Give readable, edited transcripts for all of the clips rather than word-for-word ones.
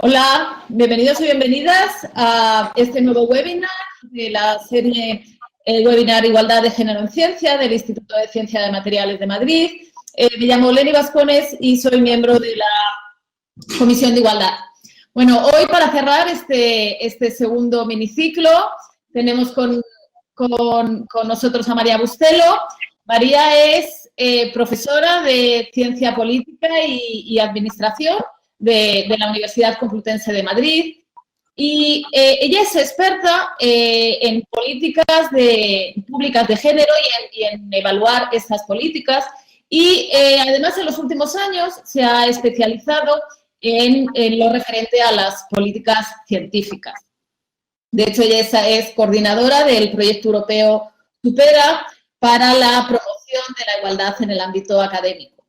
Hola, bienvenidos y bienvenidas a este nuevo webinar de la serie Webinar Igualdad de Género en Ciencia del Instituto de Ciencia de Materiales de Madrid. Me llamo Leni Vascones y soy miembro de la Comisión de Igualdad. Bueno, hoy para cerrar este segundo miniciclo tenemos con nosotros a María Bustelo. María es profesora de Ciencia Política y Administración de la Universidad Complutense de Madrid y ella es experta en políticas públicas de género y en evaluar estas políticas y además en los últimos años se ha especializado en lo referente a las políticas científicas. De hecho, ella es coordinadora del proyecto europeo Supera para la promoción de la igualdad en el ámbito académico.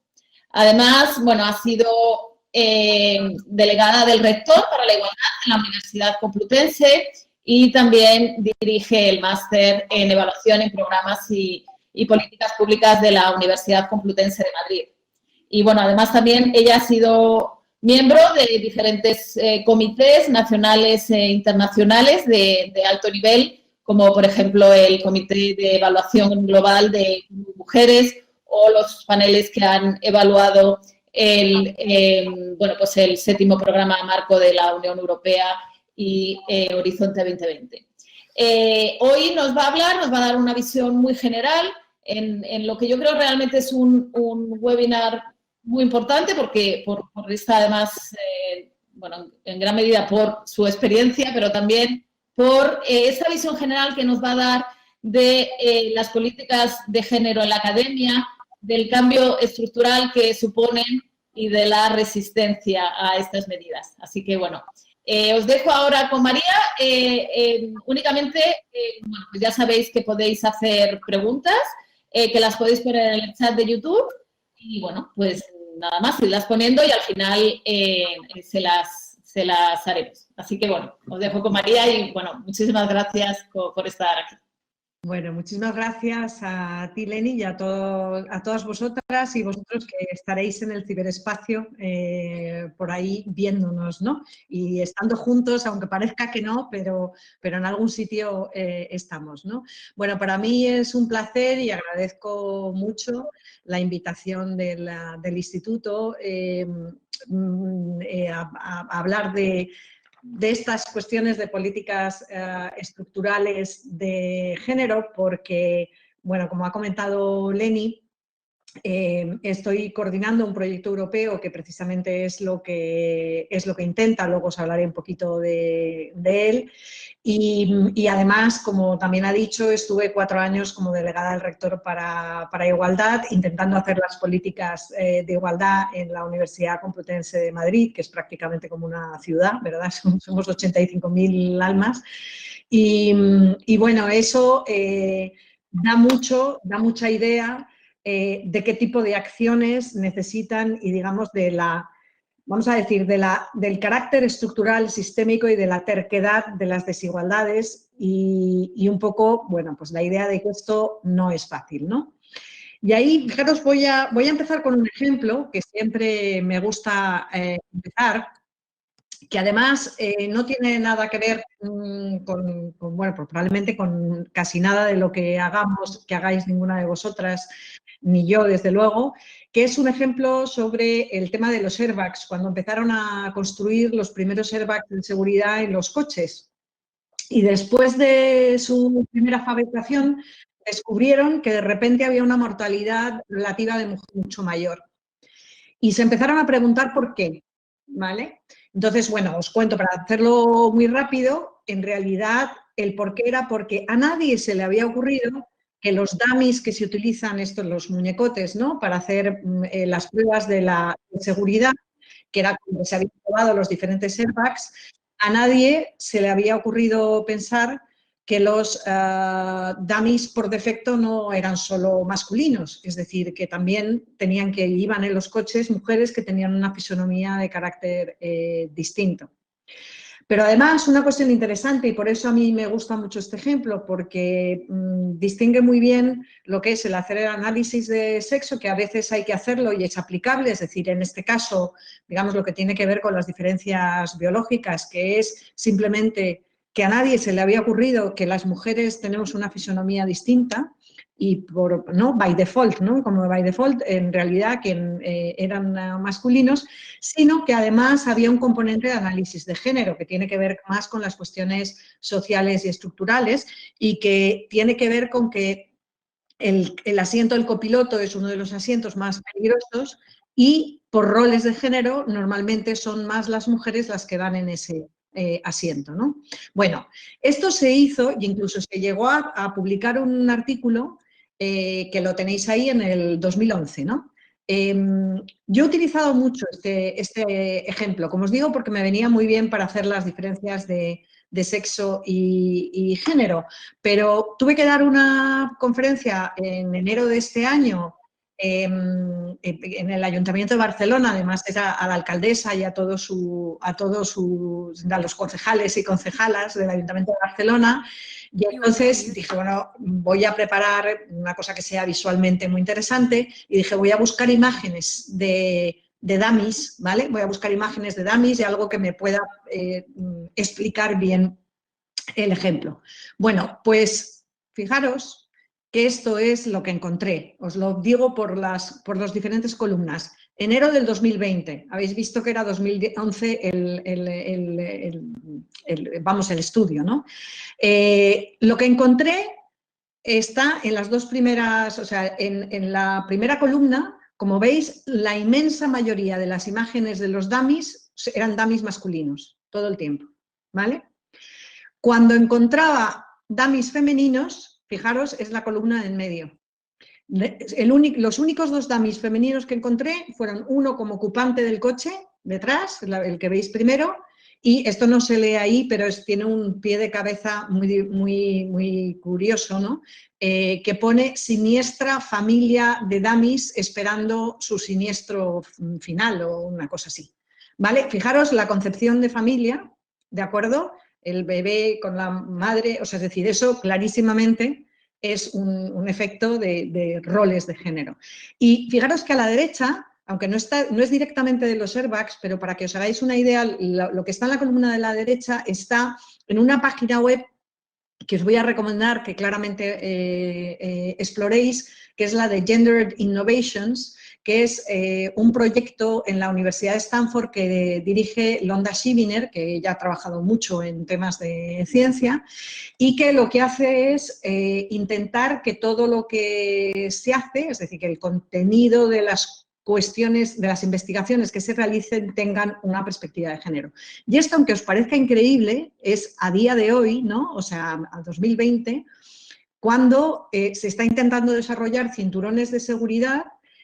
Además, bueno, ha sido delegada del rector para la igualdad en la Universidad Complutense y también dirige el máster en evaluación en programas y políticas públicas de la Universidad Complutense de Madrid. Y bueno, además también ella ha sido miembro de diferentes comités nacionales e internacionales de alto nivel, como por ejemplo el Comité de Evaluación Global de Mujeres o los paneles que han evaluado el séptimo programa marco de la Unión Europea y Horizonte 2020. Hoy nos va a dar una visión muy general en lo que yo creo realmente es un webinar muy importante porque por esta además, en gran medida por su experiencia, pero también por esta visión general que nos va a dar de las políticas de género en la academia, del cambio estructural que suponen y de la resistencia a estas medidas. Así que, bueno, os dejo ahora con María. Únicamente, pues ya sabéis que podéis hacer preguntas, que las podéis poner en el chat de YouTube y, bueno, pues nada más, irlas poniendo y al final se las haremos. Así que, bueno, os dejo con María y, bueno, muchísimas gracias por estar aquí. Bueno, muchísimas gracias a ti, Leni, y a todas vosotras y vosotros que estaréis en el ciberespacio por ahí viéndonos, ¿no? Y estando juntos, aunque parezca que no, pero en algún sitio estamos, ¿no? Bueno, para mí es un placer y agradezco mucho la invitación del Instituto a hablar de estas cuestiones de políticas estructurales de género porque, bueno, como ha comentado Leni, estoy coordinando un proyecto europeo que precisamente es lo que intenta, luego os hablaré un poquito de él. Y además, como también ha dicho, estuve 4 años como delegada del rector para igualdad, intentando hacer las políticas de igualdad en la Universidad Complutense de Madrid, que es prácticamente como una ciudad, ¿verdad? Somos 85.000 almas. Y bueno, eso da mucha idea de qué tipo de acciones necesitan y, digamos, vamos a decir, del carácter estructural, sistémico y de la terquedad de las desigualdades y un poco, bueno, pues la idea de que esto no es fácil, ¿no? Y ahí, fijaros, voy a empezar con un ejemplo que siempre me gusta empezar, que además no tiene nada que ver bueno, pues probablemente con casi nada de lo que hagáis ninguna de vosotras, ni yo, desde luego, que es un ejemplo sobre el tema de los airbags, cuando empezaron a construir los primeros airbags de seguridad en los coches. Y después de su primera fabricación, descubrieron que de repente había una mortalidad relativa de mucho mayor. Y se empezaron a preguntar por qué, ¿vale? Entonces, bueno, os cuento, para hacerlo muy rápido, en realidad el por qué era porque a nadie se le había ocurrido que los dummies que se utilizan, los muñecotes, ¿no?, para hacer las pruebas de la seguridad, que era cuando se habían probado los diferentes airbags, a nadie se le había ocurrido pensar que los dummies por defecto no eran solo masculinos, es decir, que también iban en los coches mujeres que tenían una fisonomía de carácter distinto. Pero además, una cuestión interesante, y por eso a mí me gusta mucho este ejemplo, porque distingue muy bien lo que es el hacer el análisis de sexo, que a veces hay que hacerlo y es aplicable, es decir, en este caso, digamos, lo que tiene que ver con las diferencias biológicas, que es simplemente que a nadie se le había ocurrido que las mujeres tenemos una fisonomía distinta, y ¿no? By default, ¿no? Como by default, en realidad que eran masculinos, sino que además había un componente de análisis de género que tiene que ver más con las cuestiones sociales y estructurales y que tiene que ver con que el asiento del copiloto es uno de los asientos más peligrosos y por roles de género normalmente son más las mujeres las que van en ese asiento, ¿no? Bueno, esto se hizo y incluso se llegó a publicar un artículo que lo tenéis ahí en el 2011, ¿no? Yo he utilizado mucho este ejemplo, como os digo, porque me venía muy bien para hacer las diferencias de sexo y género, pero tuve que dar una conferencia en enero de este año en el Ayuntamiento de Barcelona, además era a la alcaldesa y a los concejales y concejalas del Ayuntamiento de Barcelona. Y entonces dije, bueno, voy a preparar una cosa que sea visualmente muy interesante y dije, voy a buscar imágenes de dummies, ¿vale? Voy a buscar imágenes de dummies y algo que me pueda explicar bien el ejemplo. Bueno, pues fijaros que esto es lo que encontré. Os lo digo por las diferentes columnas. Enero del 2020. Habéis visto que era 2011 el estudio, ¿no? Lo que encontré está en las dos primeras, o sea, en la primera columna, como veis, la inmensa mayoría de las imágenes de los dummies eran dummies masculinos, todo el tiempo, ¿vale? Cuando encontraba dummies femeninos, fijaros, es la columna en medio. Los únicos dos dummies femeninos que encontré fueron uno como ocupante del coche, detrás, el que veis primero, y esto no se lee ahí, pero tiene un pie de cabeza muy, muy, muy curioso, ¿no? Que pone siniestra familia de dummies esperando su siniestro final o una cosa así. ¿Vale? Fijaros la concepción de familia, ¿de acuerdo? El bebé con la madre, o sea, es decir, eso clarísimamente es un efecto de roles de género. Y fijaros que a la derecha, aunque no es directamente de los airbags, pero para que os hagáis una idea, lo que está en la columna de la derecha está en una página web que os voy a recomendar que claramente exploréis, que es la de Gendered Innovations, que es un proyecto en la Universidad de Stanford que dirige Londa Shibiner, que ella ha trabajado mucho en temas de ciencia, y que lo que hace es intentar que todo lo que se hace, es decir, que el contenido de las cuestiones, de las investigaciones que se realicen tengan una perspectiva de género. Y esto, aunque os parezca increíble, es a día de hoy, ¿no? O sea, a 2020, cuando se está intentando desarrollar cinturones de seguridad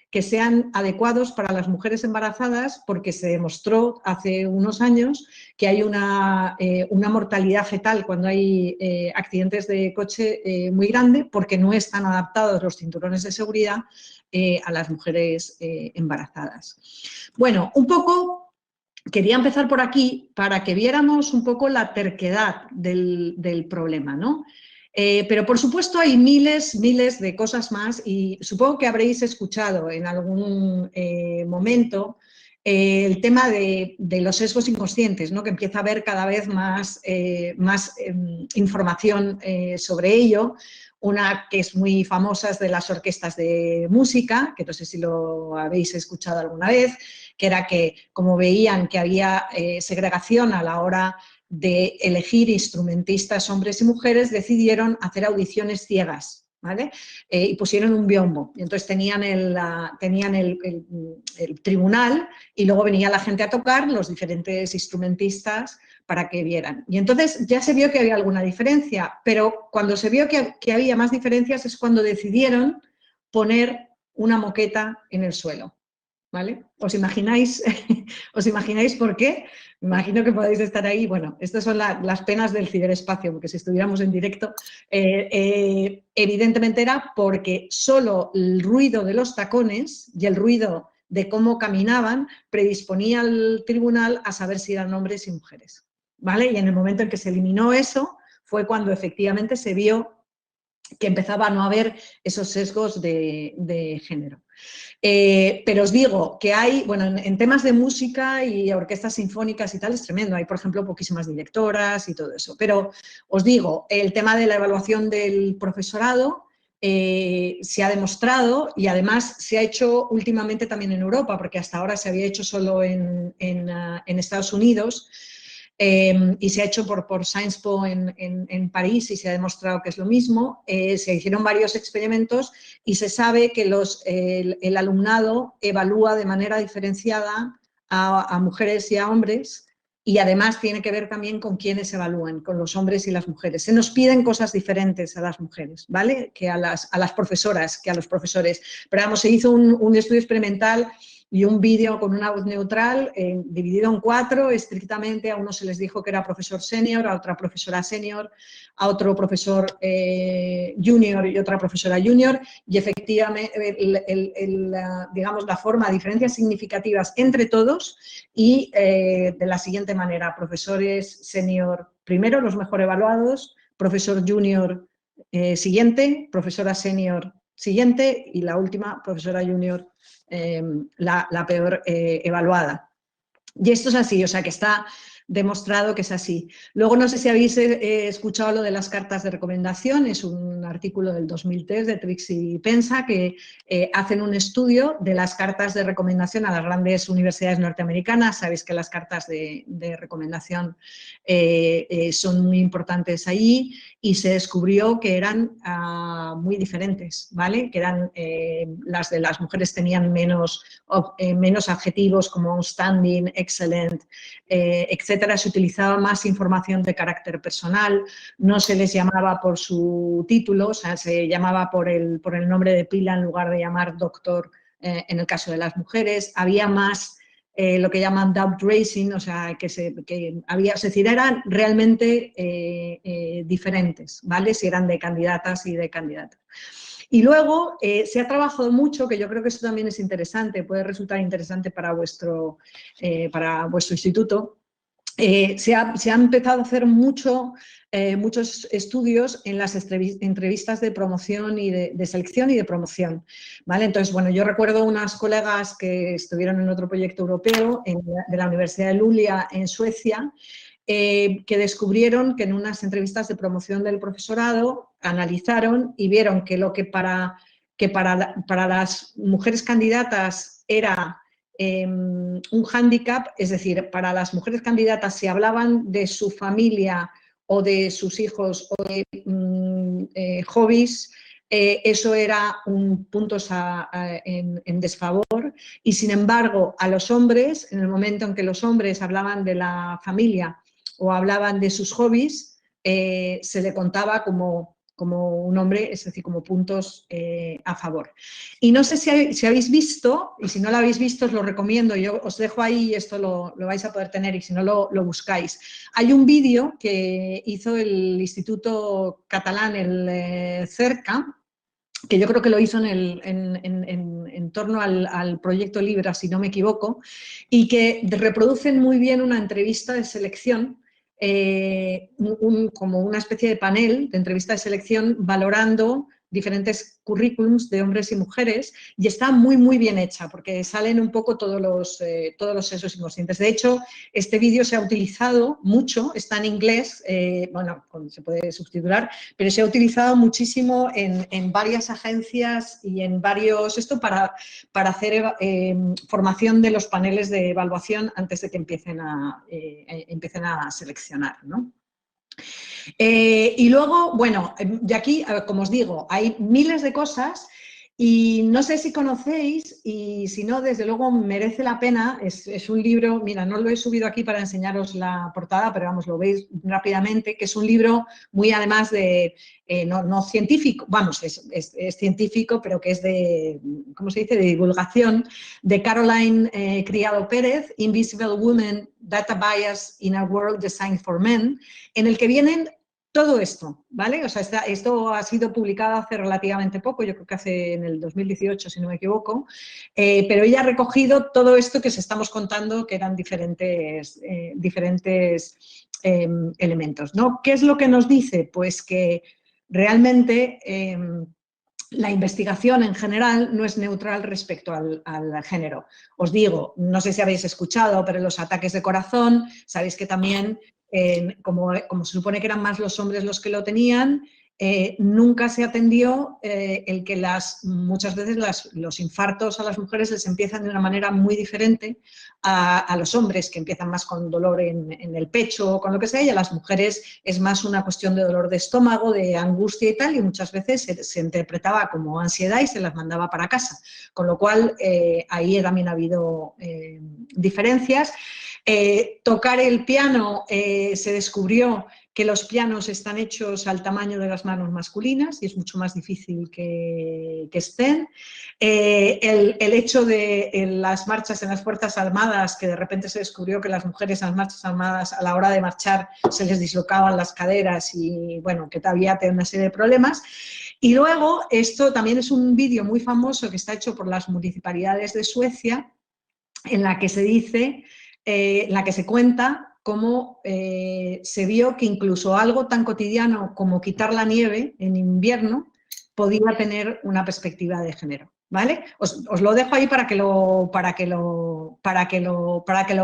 que sean adecuados para las mujeres embarazadas, porque se demostró hace unos años que hay una mortalidad fetal cuando hay accidentes de coche muy grande, porque no están adaptados los cinturones de seguridad a las mujeres embarazadas. Bueno, un poco quería empezar por aquí para que viéramos un poco la terquedad del problema, ¿no? Pero por supuesto hay miles de cosas más y supongo que habréis escuchado en algún momento el tema de los sesgos inconscientes, ¿no? Que empieza a haber cada vez más información sobre ello. Una que es muy famosa es de las orquestas de música, que no sé si lo habéis escuchado alguna vez, que era que como veían que había segregación a la hora de elegir instrumentistas hombres y mujeres, decidieron hacer audiciones ciegas, ¿vale? Y pusieron un biombo. Y entonces tenían el tribunal y luego venía la gente a tocar, los diferentes instrumentistas, para que vieran. Y entonces ya se vio que había alguna diferencia, pero cuando se vio que había más diferencias es cuando decidieron poner una moqueta en el suelo. ¿Vale? ¿Os imagináis por qué? Me imagino que podéis estar ahí. Bueno, estas son las penas del ciberespacio, porque si estuviéramos en directo, evidentemente era porque solo el ruido de los tacones y el ruido de cómo caminaban predisponía al tribunal a saber si eran hombres y mujeres. ¿vale? Y en el momento en que se eliminó eso, fue cuando efectivamente se vio que empezaba a no haber esos sesgos de género. Pero os digo que hay, bueno, en temas de música y orquestas sinfónicas y tal es tremendo. Hay, por ejemplo, poquísimas directoras y todo eso. Pero os digo, el tema de la evaluación del profesorado se ha demostrado y además se ha hecho últimamente también en Europa, porque hasta ahora se había hecho solo en Estados Unidos. Y se ha hecho por Sciences Po en París y se ha demostrado que es lo mismo. Se hicieron varios experimentos y se sabe que el alumnado evalúa de manera diferenciada a mujeres y a hombres, y además tiene que ver también con quiénes evalúan, con los hombres y las mujeres. Se nos piden cosas diferentes a las mujeres, ¿vale? Que a las profesoras, que a los profesores. Pero vamos, se hizo un estudio experimental y un vídeo con una voz neutral dividido en 4 estrictamente. A uno se les dijo que era profesor senior, a otra profesora senior, a otro profesor junior y otra profesora junior, y efectivamente digamos la forma, diferencias significativas entre todos y de la siguiente manera: profesores senior primero, los mejor evaluados, profesor junior siguiente, profesora senior siguiente y la última, profesora junior, la peor evaluada. Y esto es así, o sea que está demostrado que es así. Luego no sé si habéis escuchado lo de las cartas de recomendación, es un artículo del 2003 de Trixie Pensa que hacen un estudio de las cartas de recomendación a las grandes universidades norteamericanas. Sabéis que las cartas de recomendación son muy importantes allí y se descubrió que eran muy diferentes, ¿vale? Que eran, las de las mujeres tenían menos adjetivos como outstanding, excellent, etcétera. Se utilizaba más información de carácter personal, no se les llamaba por su título, o sea, se llamaba por el nombre de pila en lugar de llamar doctor en el caso de las mujeres. Había más lo que llaman doubt raising, o sea, que había, es decir, eran realmente diferentes, ¿vale? Si eran de candidatas y de candidatos. Y luego se ha trabajado mucho, que yo creo que esto también es interesante, puede resultar interesante para vuestro instituto. Se ha empezado a hacer muchos estudios en las entrevistas de promoción y de selección y de promoción, ¿vale? Entonces, bueno, yo recuerdo unas colegas que estuvieron en otro proyecto europeo de la Universidad de Luleå en Suecia, que descubrieron que en unas entrevistas de promoción del profesorado analizaron y vieron que lo que para las mujeres candidatas era un hándicap, es decir, para las mujeres candidatas, si hablaban de su familia o de sus hijos o de hobbies, eso era un punto en desfavor, y sin embargo a los hombres, en el momento en que los hombres hablaban de la familia o hablaban de sus hobbies, se le contaba como un hombre, es decir, como puntos a favor. Y no sé si habéis visto, y si no lo habéis visto os lo recomiendo, yo os dejo ahí, esto lo vais a poder tener y si no lo buscáis. Hay un vídeo que hizo el Instituto Catalán, el CERCA, que yo creo que lo hizo en torno al proyecto Libra, si no me equivoco, y que reproducen muy bien una entrevista de selección, como una especie de panel de entrevista de selección valorando diferentes currículums de hombres y mujeres, y está muy, muy bien hecha, porque salen un poco todos los sesgos inconscientes. De hecho, este vídeo se ha utilizado mucho, está en inglés, bueno, se puede subtitular, pero se ha utilizado muchísimo en varias agencias y en varios, esto para hacer formación de los paneles de evaluación antes de que empiecen a seleccionar, ¿no? Y luego, bueno, de aquí, como os digo, hay miles de cosas y no sé si conocéis, y si no, desde luego merece la pena. Es un libro, mira, no lo he subido aquí para enseñaros la portada, pero vamos, lo veis rápidamente, que es un libro muy, además de, no científico, vamos, es científico, pero que es de, ¿cómo se dice?, de divulgación, de Caroline Criado Pérez, Invisible Women, Data Bias in a World Designed for Men, en el que vienen todo esto, ¿vale? O sea, esto ha sido publicado hace relativamente poco, yo creo que hace en el 2018, si no me equivoco, pero ella ha recogido todo esto que os estamos contando, que eran diferentes elementos, ¿no? ¿Qué es lo que nos dice? Pues que realmente la investigación en general no es neutral respecto al género. Os digo, no sé si habéis escuchado, pero los ataques de corazón, sabéis que también, como se supone que eran más los hombres los que lo tenían, nunca se atendió el que muchas veces los infartos a las mujeres les empiezan de una manera muy diferente a los hombres, que empiezan más con dolor en el pecho o con lo que sea, y a las mujeres es más una cuestión de dolor de estómago, de angustia y tal, y muchas veces se interpretaba como ansiedad y se las mandaba para casa, con lo cual ahí también ha habido diferencias. Tocar el piano, se descubrió que los pianos están hechos al tamaño de las manos masculinas y es mucho más difícil que estén. El hecho de las marchas en las Fuerzas Armadas, que de repente se descubrió que las mujeres en las marchas armadas a la hora de marchar se les dislocaban las caderas y bueno, que todavía tiene una serie de problemas. Y luego, esto también es un vídeo muy famoso que está hecho por las municipalidades de Suecia, en la que se dice, en la que se cuenta cómo se vio que incluso algo tan cotidiano como quitar la nieve en invierno podía tener una perspectiva de género, ¿vale? Os lo dejo ahí para que lo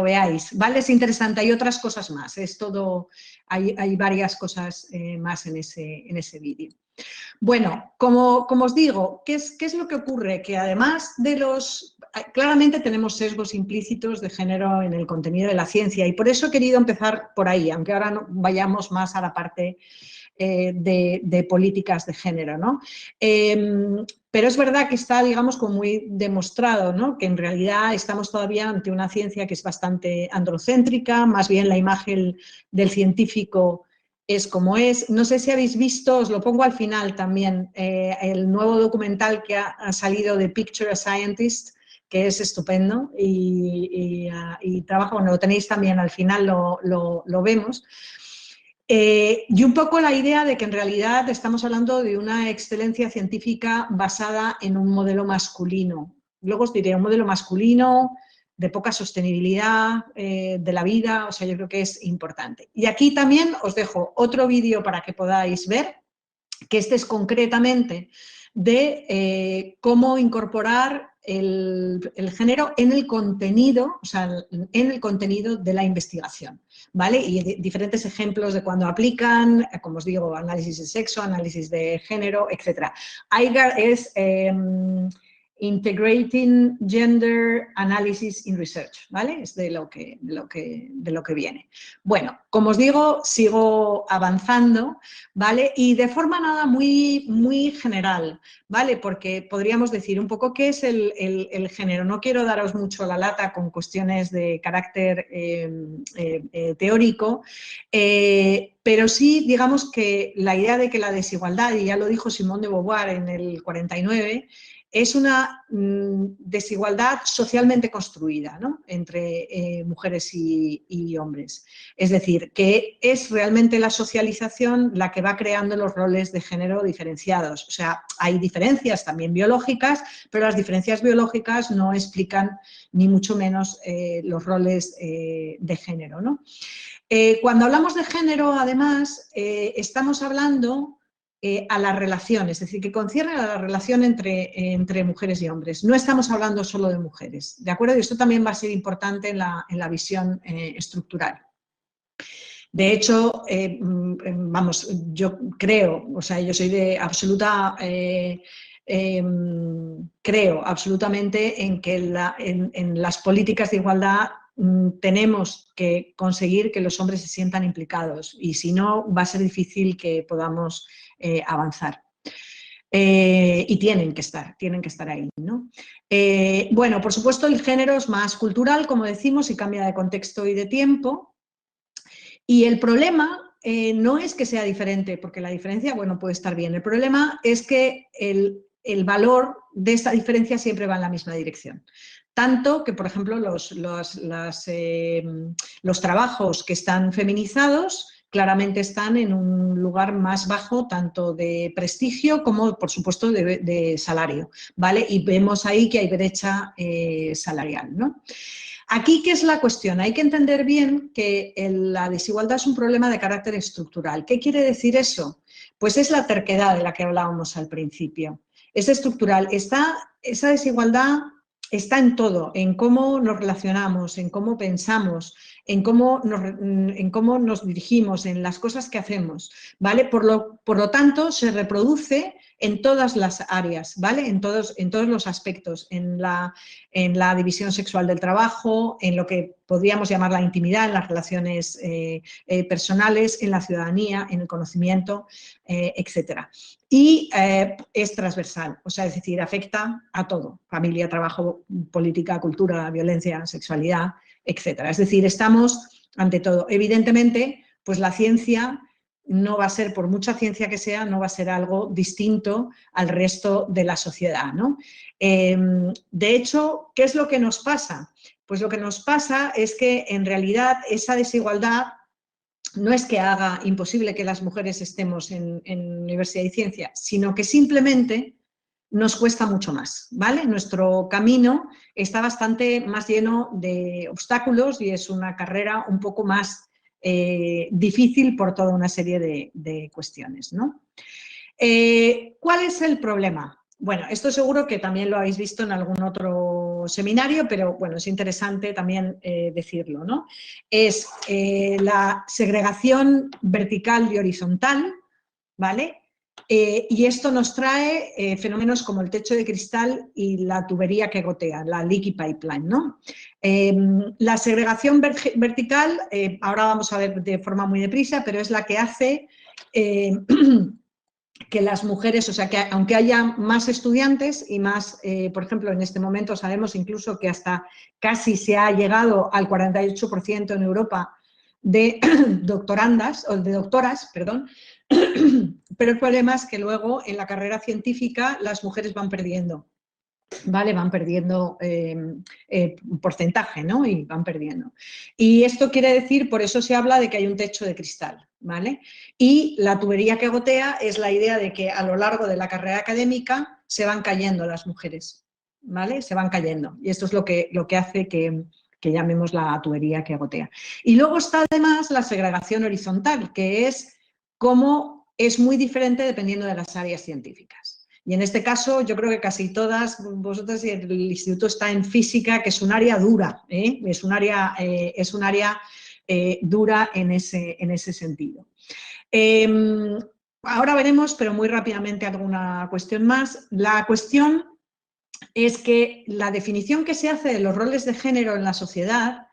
veáis, ¿vale? Es interesante, hay otras cosas más, es todo, hay varias cosas más en ese vídeo. Bueno, como os digo, ¿qué es lo que ocurre? Que además de claramente tenemos sesgos implícitos de género en el contenido de la ciencia y por eso he querido empezar por ahí, aunque ahora no vayamos más a la parte de políticas de género, ¿no? Pero es verdad que está, digamos, como muy demostrado, ¿no? Que en realidad estamos todavía ante una ciencia que es bastante androcéntrica, más bien la imagen del científico es como es. No sé si habéis visto, os lo pongo al final también, el nuevo documental que ha salido de Picture a Scientist, que es estupendo y trabaja, bueno, lo tenéis también al final, lo vemos. Y un poco la idea de que en realidad estamos hablando de una excelencia científica basada en un modelo masculino. Luego os diré, un modelo masculino de poca sostenibilidad de la vida, o sea, yo creo que es importante. Y aquí también os dejo otro vídeo para que podáis ver, que este es concretamente de cómo incorporar el género en el contenido, o sea, en el contenido de la investigación, ¿vale? Y diferentes ejemplos de cuando aplican, como os digo, análisis de sexo, análisis de género, etc. IGAR es Integrating Gender Analysis in Research, ¿vale? Es de lo que viene. Bueno, como os digo, sigo avanzando, ¿vale? Y de forma nada muy, muy general, ¿vale? Porque podríamos decir un poco qué es el género. No quiero daros mucho la lata con cuestiones de carácter teórico, pero sí, digamos que la idea de que la desigualdad, y ya lo dijo Simone de Beauvoir en el 49, es una desigualdad socialmente construida, ¿no? Entre mujeres y hombres. Es decir, que es realmente la socialización la que va creando los roles de género diferenciados. O sea, hay diferencias también biológicas, pero las diferencias biológicas no explican ni mucho menos los roles de género, ¿no? Cuando hablamos de género, además, estamos hablando a la relación, es decir, que concierne a la relación entre mujeres y hombres. No estamos hablando solo de mujeres, ¿de acuerdo? Y esto también va a ser importante en la visión estructural. De hecho, vamos, yo creo, o sea, yo soy de absoluta... creo absolutamente en que en las políticas de igualdad tenemos que conseguir que los hombres se sientan implicados y si no va a ser difícil que podamos avanzar. Y tienen que estar ahí, ¿no? Bueno, por supuesto el género es más cultural, como decimos, y cambia de contexto y de tiempo. Y el problema no es que sea diferente, porque la diferencia, bueno, puede estar bien. El problema es que el valor de esta diferencia siempre va en la misma dirección. Tanto que, por ejemplo, los trabajos que están feminizados, claramente están en un lugar más bajo, tanto de prestigio como, por supuesto, de salario, ¿vale? Y vemos ahí que hay brecha salarial, ¿no? Aquí, ¿qué es la cuestión? Hay que entender bien que la desigualdad es un problema de carácter estructural. ¿Qué quiere decir eso? Pues es la terquedad de la que hablábamos al principio. Es estructural. Esa desigualdad está en todo, en cómo nos relacionamos, en cómo pensamos, en cómo nos dirigimos, en las cosas que hacemos, ¿vale? Por lo tanto, se reproduce en todas las áreas, ¿vale? En todos los aspectos, en la división sexual del trabajo, en lo que podríamos llamar la intimidad, en las relaciones personales, en la ciudadanía, en el conocimiento, etcétera. Y es transversal, o sea, es decir, afecta a todo, familia, trabajo, política, cultura, violencia, sexualidad, etcétera. Es decir, estamos ante todo. Evidentemente, pues la ciencia no va a ser, por mucha ciencia que sea, no va a ser algo distinto al resto de la sociedad, ¿no? De hecho, ¿qué es lo que nos pasa? Pues lo que nos pasa es que en realidad esa desigualdad no es que haga imposible que las mujeres estemos en universidad y ciencia, sino que simplemente nos cuesta mucho más, ¿vale? Nuestro camino está bastante más lleno de obstáculos y es una carrera un poco más difícil por toda una serie de cuestiones, ¿no? ¿Cuál es el problema? Bueno, esto seguro que también lo habéis visto en algún otro seminario, pero bueno, es interesante también decirlo, ¿no? Es la segregación vertical y horizontal, ¿vale? Y esto nos trae fenómenos como el techo de cristal y la tubería que gotea, la leaky pipeline, ¿no? La segregación vertical, ahora vamos a ver de forma muy deprisa, pero es la que hace que las mujeres, o sea, que aunque haya más estudiantes y más, por ejemplo, en este momento sabemos incluso que hasta casi se ha llegado al 48% en Europa de doctorandas, o de doctoras, perdón, pero el problema es que luego en la carrera científica las mujeres van perdiendo, ¿vale? Van perdiendo porcentaje, ¿no? Y van perdiendo. Y esto quiere decir, por eso se habla de que hay un techo de cristal, ¿vale? Y la tubería que gotea es la idea de que a lo largo de la carrera académica se van cayendo las mujeres, ¿vale? Se van cayendo. Y esto es lo que hace que llamemos la tubería que gotea. Y luego está además la segregación horizontal, que es cómo es muy diferente dependiendo de las áreas científicas. Y en este caso, yo creo que casi todas vosotras, el instituto está en física, que es un área dura, ¿eh? Es un área dura en ese sentido. Ahora veremos, pero muy rápidamente alguna cuestión más. La cuestión es que la definición que se hace de los roles de género en la sociedad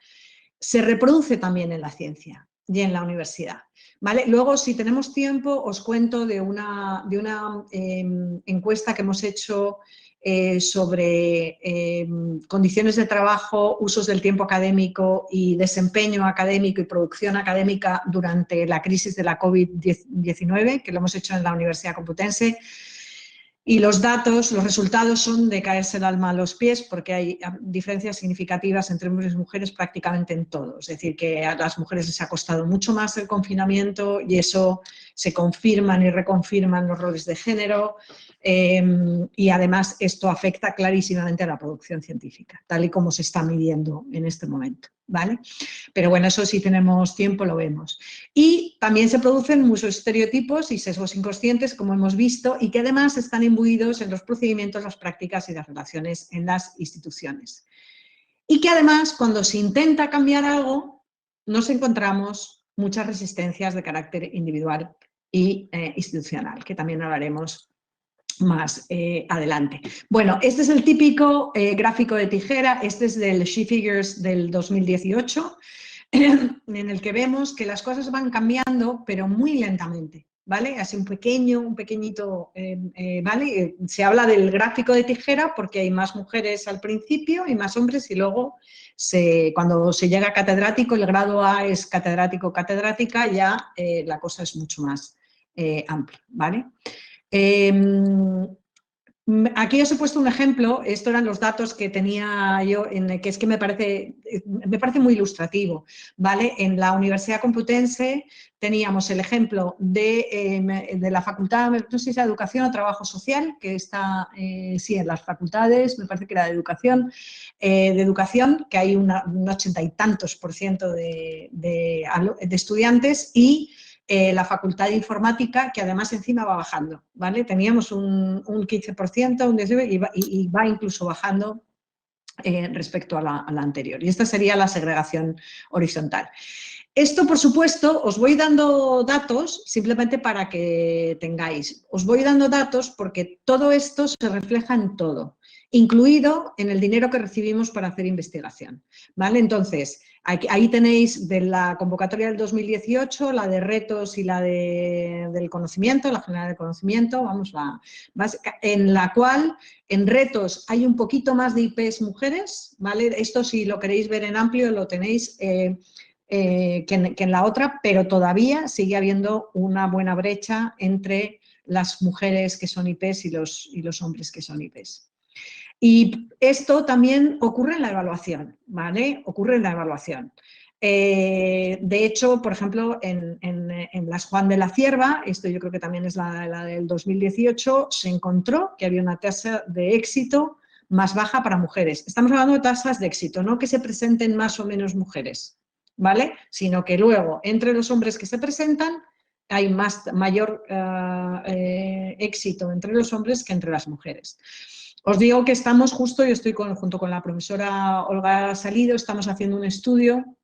se reproduce también en la ciencia y en la universidad. ¿Vale? Luego, si tenemos tiempo, os cuento de una encuesta que hemos hecho sobre condiciones de trabajo, usos del tiempo académico y desempeño académico y producción académica durante la crisis de la COVID-19, que lo hemos hecho en la Universidad Complutense. Y los datos, los resultados son de caerse el alma a los pies porque hay diferencias significativas entre hombres y mujeres prácticamente en todo. Es decir, que a las mujeres les ha costado mucho más el confinamiento y eso se confirman y reconfirman los roles de género y además esto afecta clarísimamente a la producción científica, tal y como se está midiendo en este momento, ¿vale? Pero bueno, eso si tenemos tiempo lo vemos. Y también se producen muchos estereotipos y sesgos inconscientes, como hemos visto, y que además están imbuidos en los procedimientos, las prácticas y las relaciones en las instituciones. Y que además, cuando se intenta cambiar algo, nos encontramos muchas resistencias de carácter individual e institucional, que también hablaremos más adelante. Bueno, este es el típico gráfico de tijera, este es del She Figures del 2018, en el que vemos que las cosas van cambiando, pero muy lentamente, ¿vale? Así un pequeñito, ¿vale? Se habla del gráfico de tijera porque hay más mujeres al principio y más hombres y luego cuando se llega a catedrático, el grado A es catedrático-catedrática, ya la cosa es mucho más amplia, ¿vale? Aquí os he puesto un ejemplo, estos eran los datos que tenía yo, que es que me parece muy ilustrativo, ¿vale? En la Universidad Complutense teníamos el ejemplo de la Facultad, no sé si es de Educación o Trabajo Social, que está, sí, en las facultades, me parece que era de Educación, que hay un 80 y tantos % de estudiantes, y la Facultad de Informática, que además encima va bajando, ¿vale? Teníamos un 15%, un 19%, y va incluso bajando respecto a la anterior. Y esta sería la segregación horizontal. Esto, por supuesto, os voy dando datos simplemente para que tengáis. Os voy dando datos porque todo esto se refleja en todo, incluido en el dinero que recibimos para hacer investigación, ¿vale? Entonces, ahí tenéis de la convocatoria del 2018, la de retos y la del conocimiento, la general del conocimiento, en la cual en retos hay un poquito más de IPs mujeres, ¿vale? Esto, si lo queréis ver en amplio, lo tenéis que en la otra, pero todavía sigue habiendo una buena brecha entre las mujeres que son IPs y los hombres que son IPs. Y esto también ocurre en la evaluación, ¿vale? Ocurre en la evaluación. De hecho, por ejemplo, en las Juan de la Cierva, esto yo creo que también es la del 2018, se encontró que había una tasa de éxito más baja para mujeres. Estamos hablando de tasas de éxito, no que se presenten más o menos mujeres, ¿vale? Sino que luego, entre los hombres que se presentan, hay mayor éxito entre los hombres que entre las mujeres. Os digo que estamos justo, yo estoy junto con la profesora Olga Salido, estamos haciendo un estudio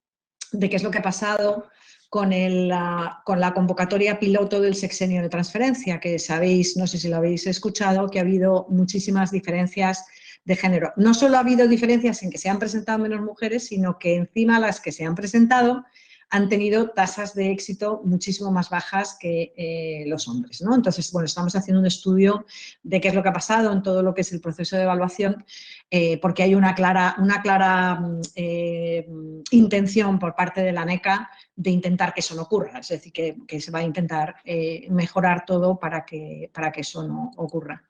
de qué es lo que ha pasado con la convocatoria piloto del sexenio de transferencia, que sabéis, no sé si lo habéis escuchado, que ha habido muchísimas diferencias de género. No solo ha habido diferencias en que se han presentado menos mujeres, sino que encima las que se han presentado han tenido tasas de éxito muchísimo más bajas que los hombres, ¿no? Entonces, bueno, estamos haciendo un estudio de qué es lo que ha pasado en todo lo que es el proceso de evaluación, porque hay una clara intención por parte de la ANECA de intentar que eso no ocurra, es decir, que se va a intentar mejorar todo para que eso no ocurra.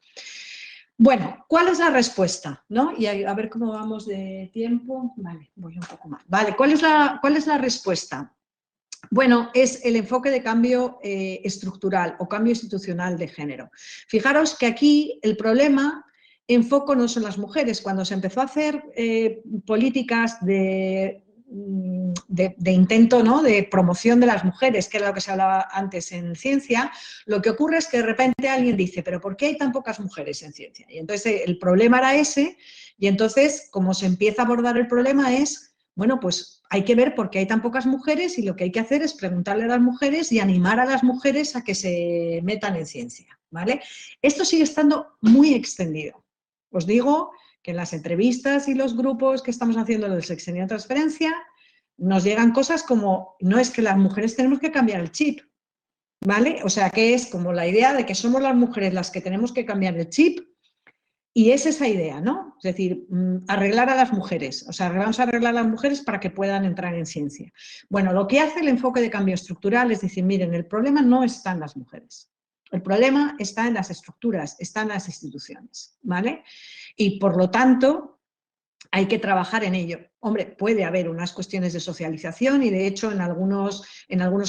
Bueno, ¿cuál es la respuesta? ¿No? Y a ver cómo vamos de tiempo. Vale, voy un poco más. Vale, ¿cuál es la respuesta? Bueno, es el enfoque de cambio estructural o cambio institucional de género. Fijaros que aquí el problema en foco no son las mujeres. Cuando se empezó a hacer políticas de intento, ¿no?, de promoción de las mujeres, que era lo que se hablaba antes en ciencia, lo que ocurre es que de repente alguien dice, ¿pero por qué hay tan pocas mujeres en ciencia? Y entonces el problema era ese, y entonces como se empieza a abordar el problema es, bueno, pues hay que ver por qué hay tan pocas mujeres y lo que hay que hacer es preguntarle a las mujeres y animar a las mujeres a que se metan en ciencia, ¿vale? Esto sigue estando muy extendido. Os digo que en las entrevistas y los grupos que estamos haciendo del sexenio de transferencia nos llegan cosas como, no es que las mujeres tenemos que cambiar el chip, ¿vale? O sea, que es como la idea de que somos las mujeres las que tenemos que cambiar el chip. Y es esa idea, ¿no? Es decir, arreglar a las mujeres, o sea, vamos a arreglar a las mujeres para que puedan entrar en ciencia. Bueno, lo que hace el enfoque de cambio estructural es decir, miren, el problema no está en las mujeres, el problema está en las estructuras, está en las instituciones, ¿vale? Y por lo tanto, hay que trabajar en ello. Hombre, puede haber unas cuestiones de socialización y, de hecho, en algunos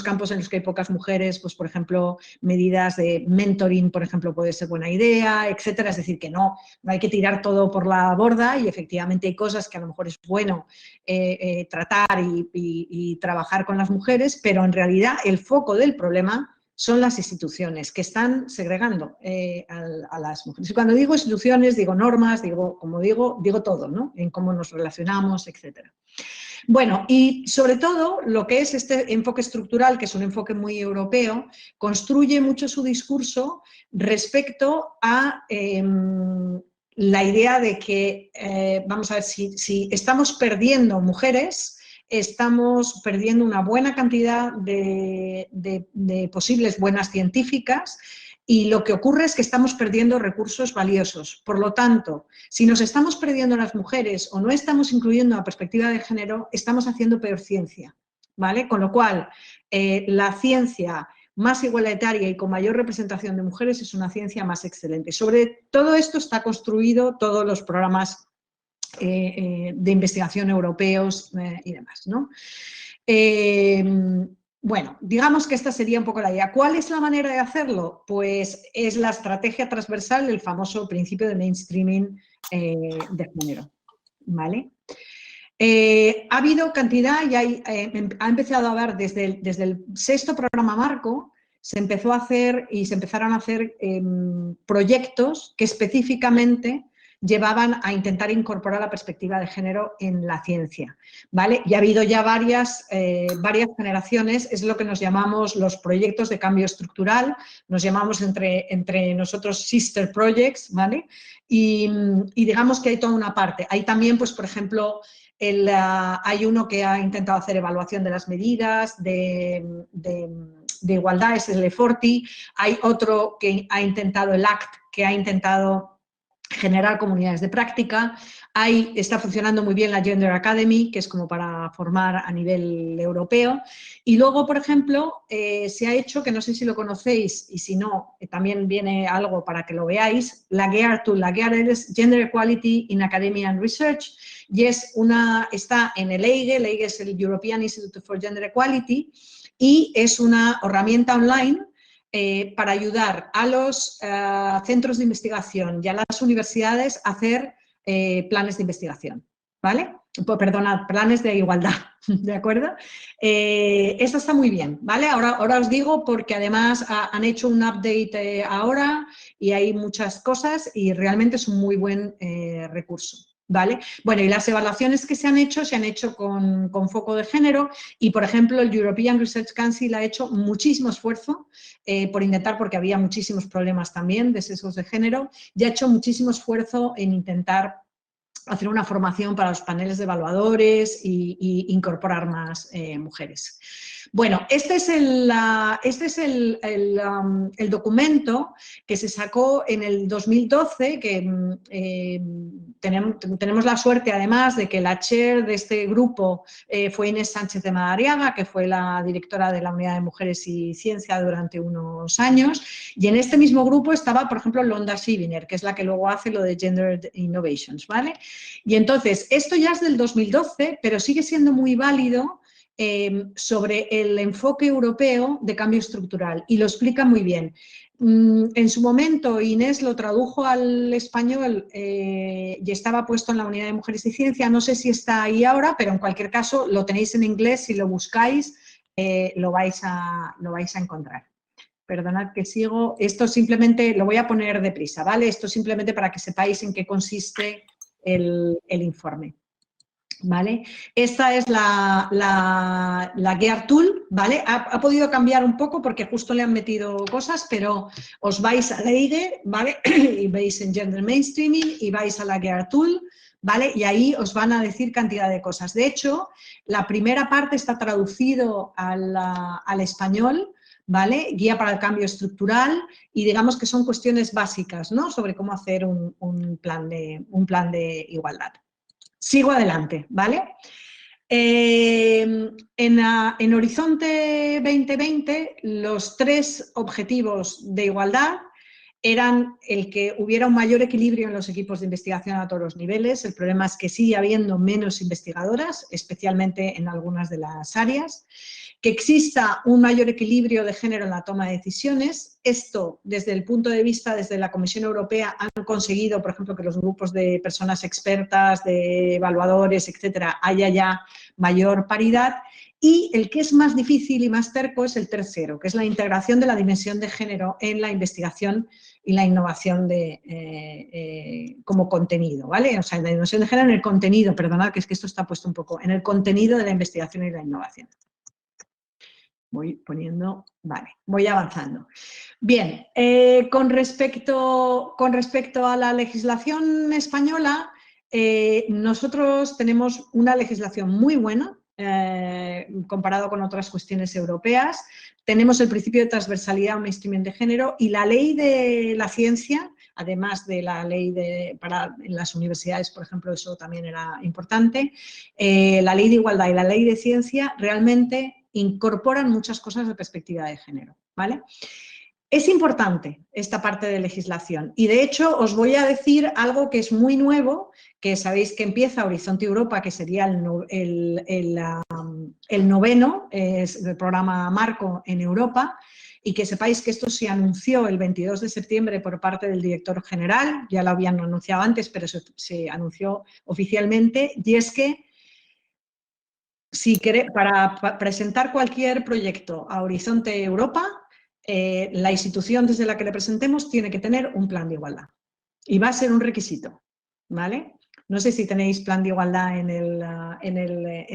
campos en los que hay pocas mujeres, pues, por ejemplo, medidas de mentoring, por ejemplo, puede ser buena idea, etcétera. Es decir, que no hay que tirar todo por la borda y, efectivamente, hay cosas que a lo mejor es bueno tratar y trabajar con las mujeres, pero, en realidad, el foco del problema son las instituciones que están segregando a las mujeres. Y cuando digo instituciones, digo normas, digo todo, ¿no? En cómo nos relacionamos, etcétera. Bueno, y sobre todo lo que es este enfoque estructural, que es un enfoque muy europeo, construye mucho su discurso respecto a la idea de que, vamos a ver, si estamos perdiendo mujeres, estamos perdiendo una buena cantidad de posibles buenas científicas y lo que ocurre es que estamos perdiendo recursos valiosos. Por lo tanto, si nos estamos perdiendo las mujeres o no estamos incluyendo la perspectiva de género, estamos haciendo peor ciencia, ¿vale? Con lo cual, la ciencia más igualitaria y con mayor representación de mujeres es una ciencia más excelente. Sobre todo esto está construido todos los programas de investigación europeos y demás, ¿no? Bueno, digamos que esta sería un poco la idea. ¿Cuál es la manera de hacerlo? Pues es la estrategia transversal del famoso principio de mainstreaming de género, ¿vale? Ha habido cantidad y ha empezado a haber desde el 6º programa marco, se empezó a hacer y se empezaron a hacer proyectos que específicamente llevaban a intentar incorporar la perspectiva de género en la ciencia, ¿vale? Y ha habido ya varias generaciones, es lo que nos llamamos los proyectos de cambio estructural, nos llamamos entre nosotros sister projects, ¿vale? Y digamos que hay toda una parte. Hay también, pues, por ejemplo, hay uno que ha intentado hacer evaluación de las medidas de igualdad, es el E40, hay otro que ha intentado, el ACT, que ha intentado generar comunidades de práctica, está funcionando muy bien la Gender Academy, que es como para formar a nivel europeo, y luego, por ejemplo, se ha hecho, que no sé si lo conocéis, y si no, también viene algo para que lo veáis, la GEAR Tool. La GEAR es Gender Equality in Academia and Research, y está en el EIGE. El EIGE es el European Institute for Gender Equality, y es una herramienta online para ayudar a los centros de investigación y a las universidades a hacer planes de investigación, ¿vale? Perdonad, planes de igualdad, ¿de acuerdo? Esto está muy bien, ¿vale? Ahora os digo porque además han hecho un update ahora y hay muchas cosas y realmente es un muy buen recurso, ¿vale? Bueno, y las evaluaciones que se han hecho con foco de género y, por ejemplo, el European Research Council ha hecho muchísimo esfuerzo por intentar, porque había muchísimos problemas también de sesgos de género, y ha hecho muchísimo esfuerzo en intentar hacer una formación para los paneles de evaluadores e incorporar más mujeres. Bueno, este es el documento que se sacó en el 2012, que tenemos la suerte además de que la chair de este grupo fue Inés Sánchez de Madariaga, que fue la directora de la Unidad de Mujeres y Ciencia durante unos años, y en este mismo grupo estaba, por ejemplo, Londa Schiviner, que es la que luego hace lo de Gender Innovations, ¿vale? Y entonces, esto ya es del 2012, pero sigue siendo muy válido sobre el enfoque europeo de cambio estructural y lo explica muy bien. En su momento Inés lo tradujo al español y estaba puesto en la Unidad de Mujeres y Ciencia, no sé si está ahí ahora, pero en cualquier caso lo tenéis en inglés, si lo buscáis lo vais a encontrar. Perdonad que sigo, esto simplemente lo voy a poner deprisa, ¿vale? Esto simplemente para que sepáis en qué consiste el informe. ¿Vale? Esta es la GEAR Tool, ¿vale? Ha podido cambiar un poco porque justo le han metido cosas, pero os vais a la EIGE, ¿vale? Y veis en Gender Mainstreaming y vais a la GEAR Tool, ¿vale? Y ahí os van a decir cantidad de cosas. De hecho, la primera parte está traducido al español, ¿vale? Guía para el cambio estructural y digamos que son cuestiones básicas, ¿no? Sobre cómo hacer un plan de igualdad. Sigo adelante, ¿vale? En Horizonte 2020, los 3 objetivos de igualdad eran el que hubiera un mayor equilibrio en los equipos de investigación a todos los niveles. El problema es que sigue habiendo menos investigadoras, especialmente en algunas de las áreas. Que exista un mayor equilibrio de género en la toma de decisiones. Esto, desde el punto de vista, desde la Comisión Europea, han conseguido, por ejemplo, que los grupos de personas expertas, de evaluadores, etcétera, haya ya mayor paridad. Y el que es más difícil y más terco es el tercero, que es la integración de la dimensión de género en la investigación y la innovación como contenido, ¿vale? O sea, la dimensión de género en el contenido, perdonad, que es que esto está puesto un poco, en el contenido de la investigación y la innovación. Voy poniendo, vale, voy avanzando. Bien, con respecto a la legislación española, nosotros tenemos una legislación muy buena comparado con otras cuestiones europeas. Tenemos el principio de transversalidad o mainstreaming de género y la ley de la ciencia, además de la ley para en las universidades, por ejemplo, eso también era importante. La ley de igualdad y la ley de ciencia realmente incorporan muchas cosas de perspectiva de género, ¿vale? Es importante esta parte de legislación y de hecho os voy a decir algo que es muy nuevo, que sabéis que empieza Horizonte Europa, que sería el noveno, es el programa marco en Europa, y que sepáis que esto se anunció el 22 de septiembre por parte del director general, ya lo habían anunciado antes, pero se anunció oficialmente, y es que para presentar cualquier proyecto a Horizonte Europa, la institución desde la que le presentemos tiene que tener un plan de igualdad. Y va a ser un requisito, ¿vale? No sé si tenéis plan de igualdad en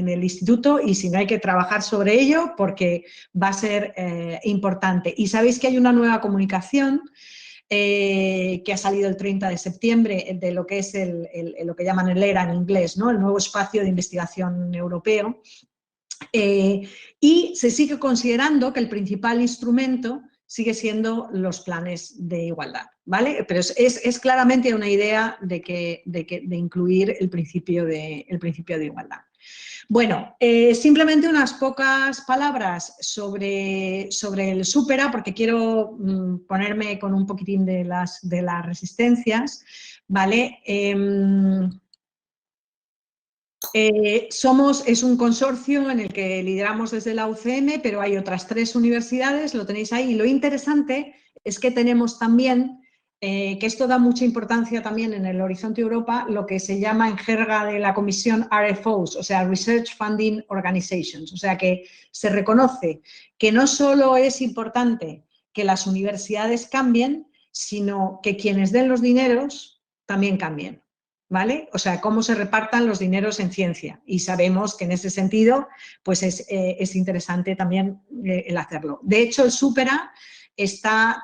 el instituto y si no hay que trabajar sobre ello porque va a ser importante. Y sabéis que hay una nueva comunicación que ha salido el 30 de septiembre de lo que es lo que llaman el ERA en inglés, ¿no? El nuevo espacio de investigación europeo. Y se sigue considerando que el principal instrumento sigue siendo los planes de igualdad, ¿vale? Pero es claramente una idea de incluir el principio de igualdad. Bueno, simplemente unas pocas palabras sobre el Supera, porque quiero ponerme con un poquitín de las resistencias, ¿vale? Es un consorcio en el que lideramos desde la UCM, pero hay otras 3 universidades, lo tenéis ahí. Y lo interesante es que tenemos también, que esto da mucha importancia también en el Horizonte Europa, lo que se llama en jerga de la comisión RFOs, o sea, Research Funding Organizations. O sea, que se reconoce que no solo es importante que las universidades cambien, sino que quienes den los dineros también cambien. ¿Vale? O sea, cómo se repartan los dineros en ciencia. Y sabemos que en ese sentido, pues es interesante también el hacerlo. De hecho, el Supera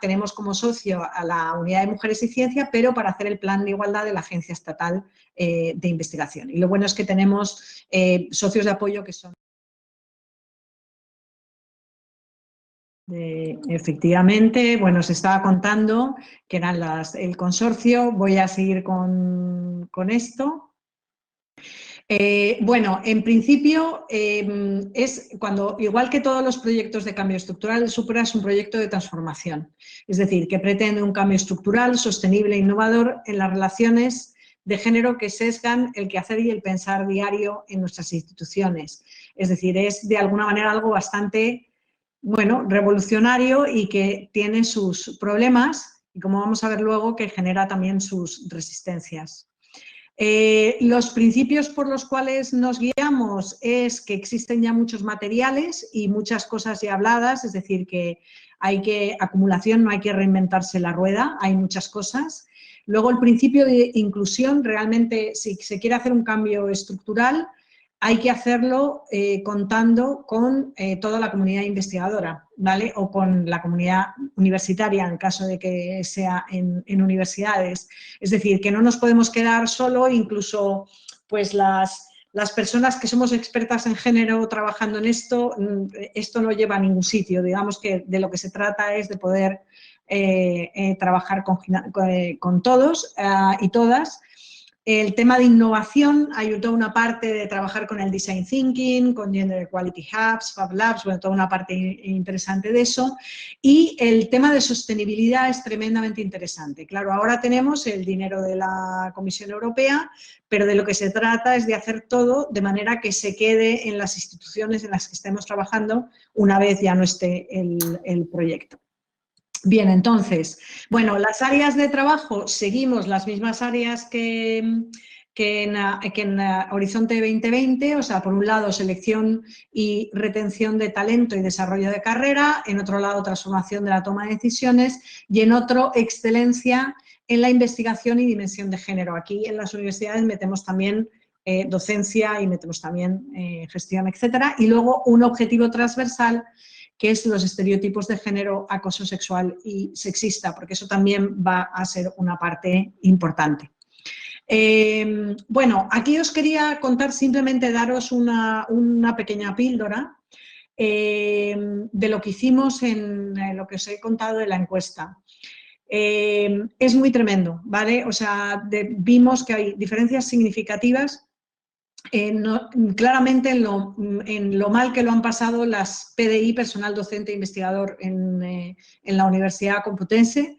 tenemos como socio a la Unidad de Mujeres y Ciencia, pero para hacer el plan de igualdad de la Agencia Estatal de Investigación. Y lo bueno es que tenemos socios de apoyo que son efectivamente, bueno, os estaba contando que eran el consorcio. Voy a seguir con esto. Bueno, en principio igual que todos los proyectos de cambio estructural, el Supera es un proyecto de transformación, es decir, que pretende un cambio estructural, sostenible e innovador en las relaciones de género que sesgan el quehacer y el pensar diario en nuestras instituciones. Es decir, es de alguna manera algo bastante, bueno, revolucionario y que tiene sus problemas y, como vamos a ver luego, que genera también sus resistencias. Los principios por los cuales nos guiamos es que existen ya muchos materiales y muchas cosas ya habladas, es decir, que acumulación, no hay que reinventarse la rueda, hay muchas cosas. Luego, el principio de inclusión, realmente, si se quiere hacer un cambio estructural, hay que hacerlo contando con toda la comunidad investigadora, ¿vale? O con la comunidad universitaria, en caso de que sea en universidades. Es decir, que no nos podemos quedar solo, incluso pues las personas que somos expertas en género trabajando en esto no lleva a ningún sitio. Digamos que de lo que se trata es de poder trabajar con todos y todas. El tema de innovación, hay toda una parte de trabajar con el Design Thinking, con Gender Equality Hubs, Fab Labs, bueno, toda una parte interesante de eso. Y el tema de sostenibilidad es tremendamente interesante. Claro, ahora tenemos el dinero de la Comisión Europea, pero de lo que se trata es de hacer todo de manera que se quede en las instituciones en las que estemos trabajando una vez ya no esté el proyecto. Bien, entonces, bueno, las áreas de trabajo, seguimos las mismas áreas que en Horizonte 2020, o sea, por un lado, selección y retención de talento y desarrollo de carrera, en otro lado, transformación de la toma de decisiones y en otro, excelencia en la investigación y dimensión de género. Aquí en las universidades metemos también docencia y metemos también gestión, etcétera, y luego un objetivo transversal que es los estereotipos de género, acoso sexual y sexista, porque eso también va a ser una parte importante. Bueno, aquí os quería contar, simplemente daros una pequeña píldora de lo que hicimos en lo que os he contado de la encuesta. Es muy tremendo, ¿vale? O sea, vimos que hay diferencias significativas claramente en lo mal que lo han pasado las PDI, personal docente e investigador en la Universidad Complutense,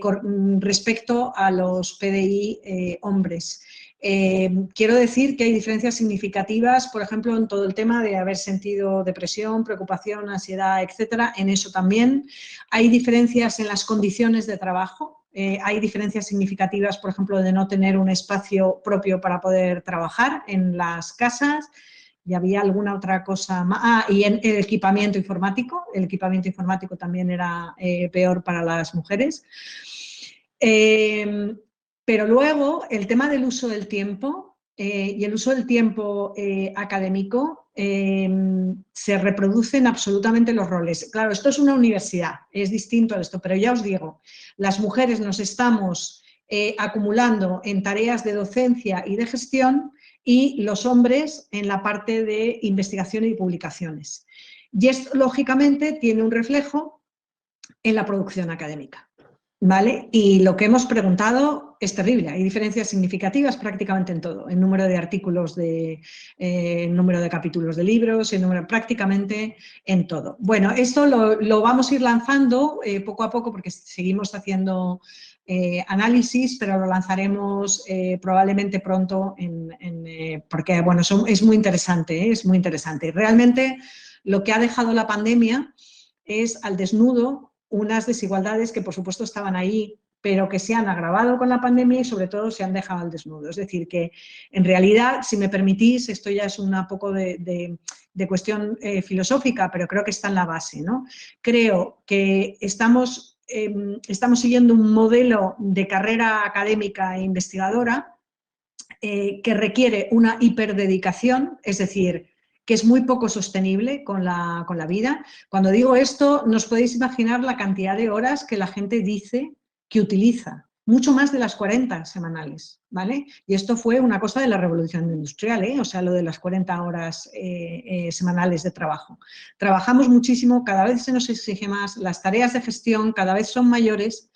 con respecto a los PDI hombres. Quiero decir que hay diferencias significativas, por ejemplo, en todo el tema de haber sentido depresión, preocupación, ansiedad, etcétera. En eso también hay diferencias en las condiciones de trabajo. Hay diferencias significativas, por ejemplo, de no tener un espacio propio para poder trabajar en las casas. Y había alguna otra cosa más. Y en el equipamiento informático. El equipamiento informático también era peor para las mujeres. Pero luego el tema del uso del tiempo y el uso del tiempo académico se reproducen absolutamente los roles. Claro, esto es una universidad, es distinto a esto, pero ya os digo, las mujeres nos estamos acumulando en tareas de docencia y de gestión y los hombres en la parte de investigación y publicaciones. Y esto, lógicamente, tiene un reflejo en la producción académica. ¿Vale? Y lo que hemos preguntado es terrible, hay diferencias significativas prácticamente en todo, en número de artículos, número de capítulos de libros, prácticamente en todo. Bueno, esto lo vamos a ir lanzando poco a poco porque seguimos haciendo análisis, pero lo lanzaremos probablemente pronto porque bueno, es muy interesante, es muy interesante. Realmente lo que ha dejado la pandemia es al desnudo unas desigualdades que por supuesto estaban ahí, pero que se han agravado con la pandemia y sobre todo se han dejado al desnudo. Es decir, que en realidad, si me permitís, esto ya es un poco de cuestión filosófica, pero creo que está en la base, ¿no? Creo que estamos siguiendo un modelo de carrera académica e investigadora que requiere una hiperdedicación, es decir, que es muy poco sostenible con la vida. Cuando digo esto, no os podéis imaginar la cantidad de horas que la gente dice que utiliza, mucho más de las 40 semanales, ¿vale? Y esto fue una cosa de la revolución industrial, o sea, lo de las 40 horas semanales de trabajo. Trabajamos muchísimo, cada vez se nos exige más, las tareas de gestión cada vez son mayores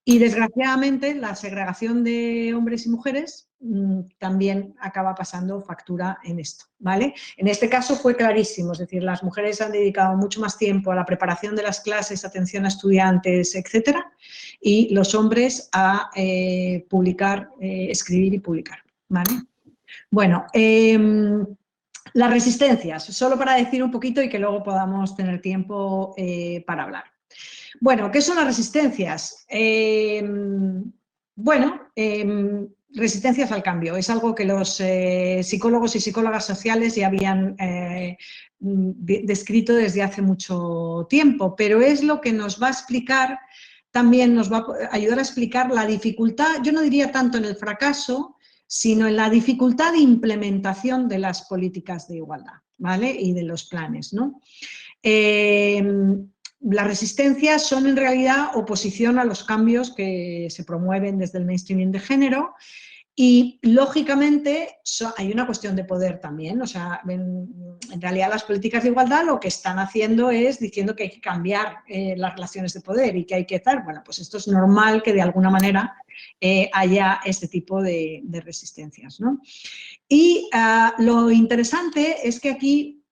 y desgraciadamente la segregación de hombres y mujeres también acaba pasando factura en esto, ¿vale? En este caso fue clarísimo, es decir, las mujeres han dedicado mucho más tiempo a la preparación de las clases, atención a estudiantes, etcétera, y los hombres a publicar, escribir y publicar, ¿vale? Bueno, las resistencias, solo para decir un poquito y que luego podamos tener tiempo para hablar. Bueno, ¿qué son las resistencias? Resistencias al cambio. Es algo que los psicólogos y psicólogas sociales ya habían descrito desde hace mucho tiempo, pero es lo que nos va a explicar, también nos va a ayudar a explicar la dificultad, yo no diría tanto en el fracaso, sino en la dificultad de implementación de las políticas de igualdad, ¿vale? Y de los planes, ¿no? Las resistencias son en realidad oposición a los cambios que se promueven desde el mainstreaming de género y, lógicamente, hay una cuestión de poder también. O sea, en realidad las políticas de igualdad lo que están haciendo es diciendo que hay que cambiar las relaciones de poder y que hay que estar. Bueno, pues esto es normal que de alguna manera haya este tipo de resistencias, ¿no? Y lo interesante es que aquí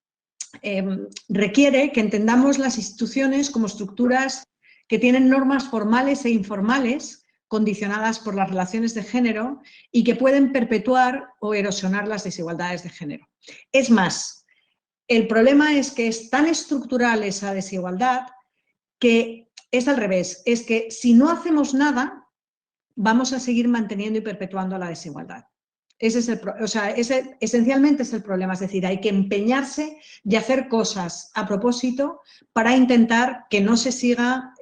requiere que entendamos las instituciones como estructuras que tienen normas formales e informales condicionadas por las relaciones de género y que pueden perpetuar o erosionar las desigualdades de género. Es más, el problema es que es tan estructural esa desigualdad que es al revés, es que si no hacemos nada, vamos a seguir manteniendo y perpetuando la desigualdad. Ese esencialmente es el problema, es decir, hay que empeñarse y hacer cosas a propósito para intentar que no se siga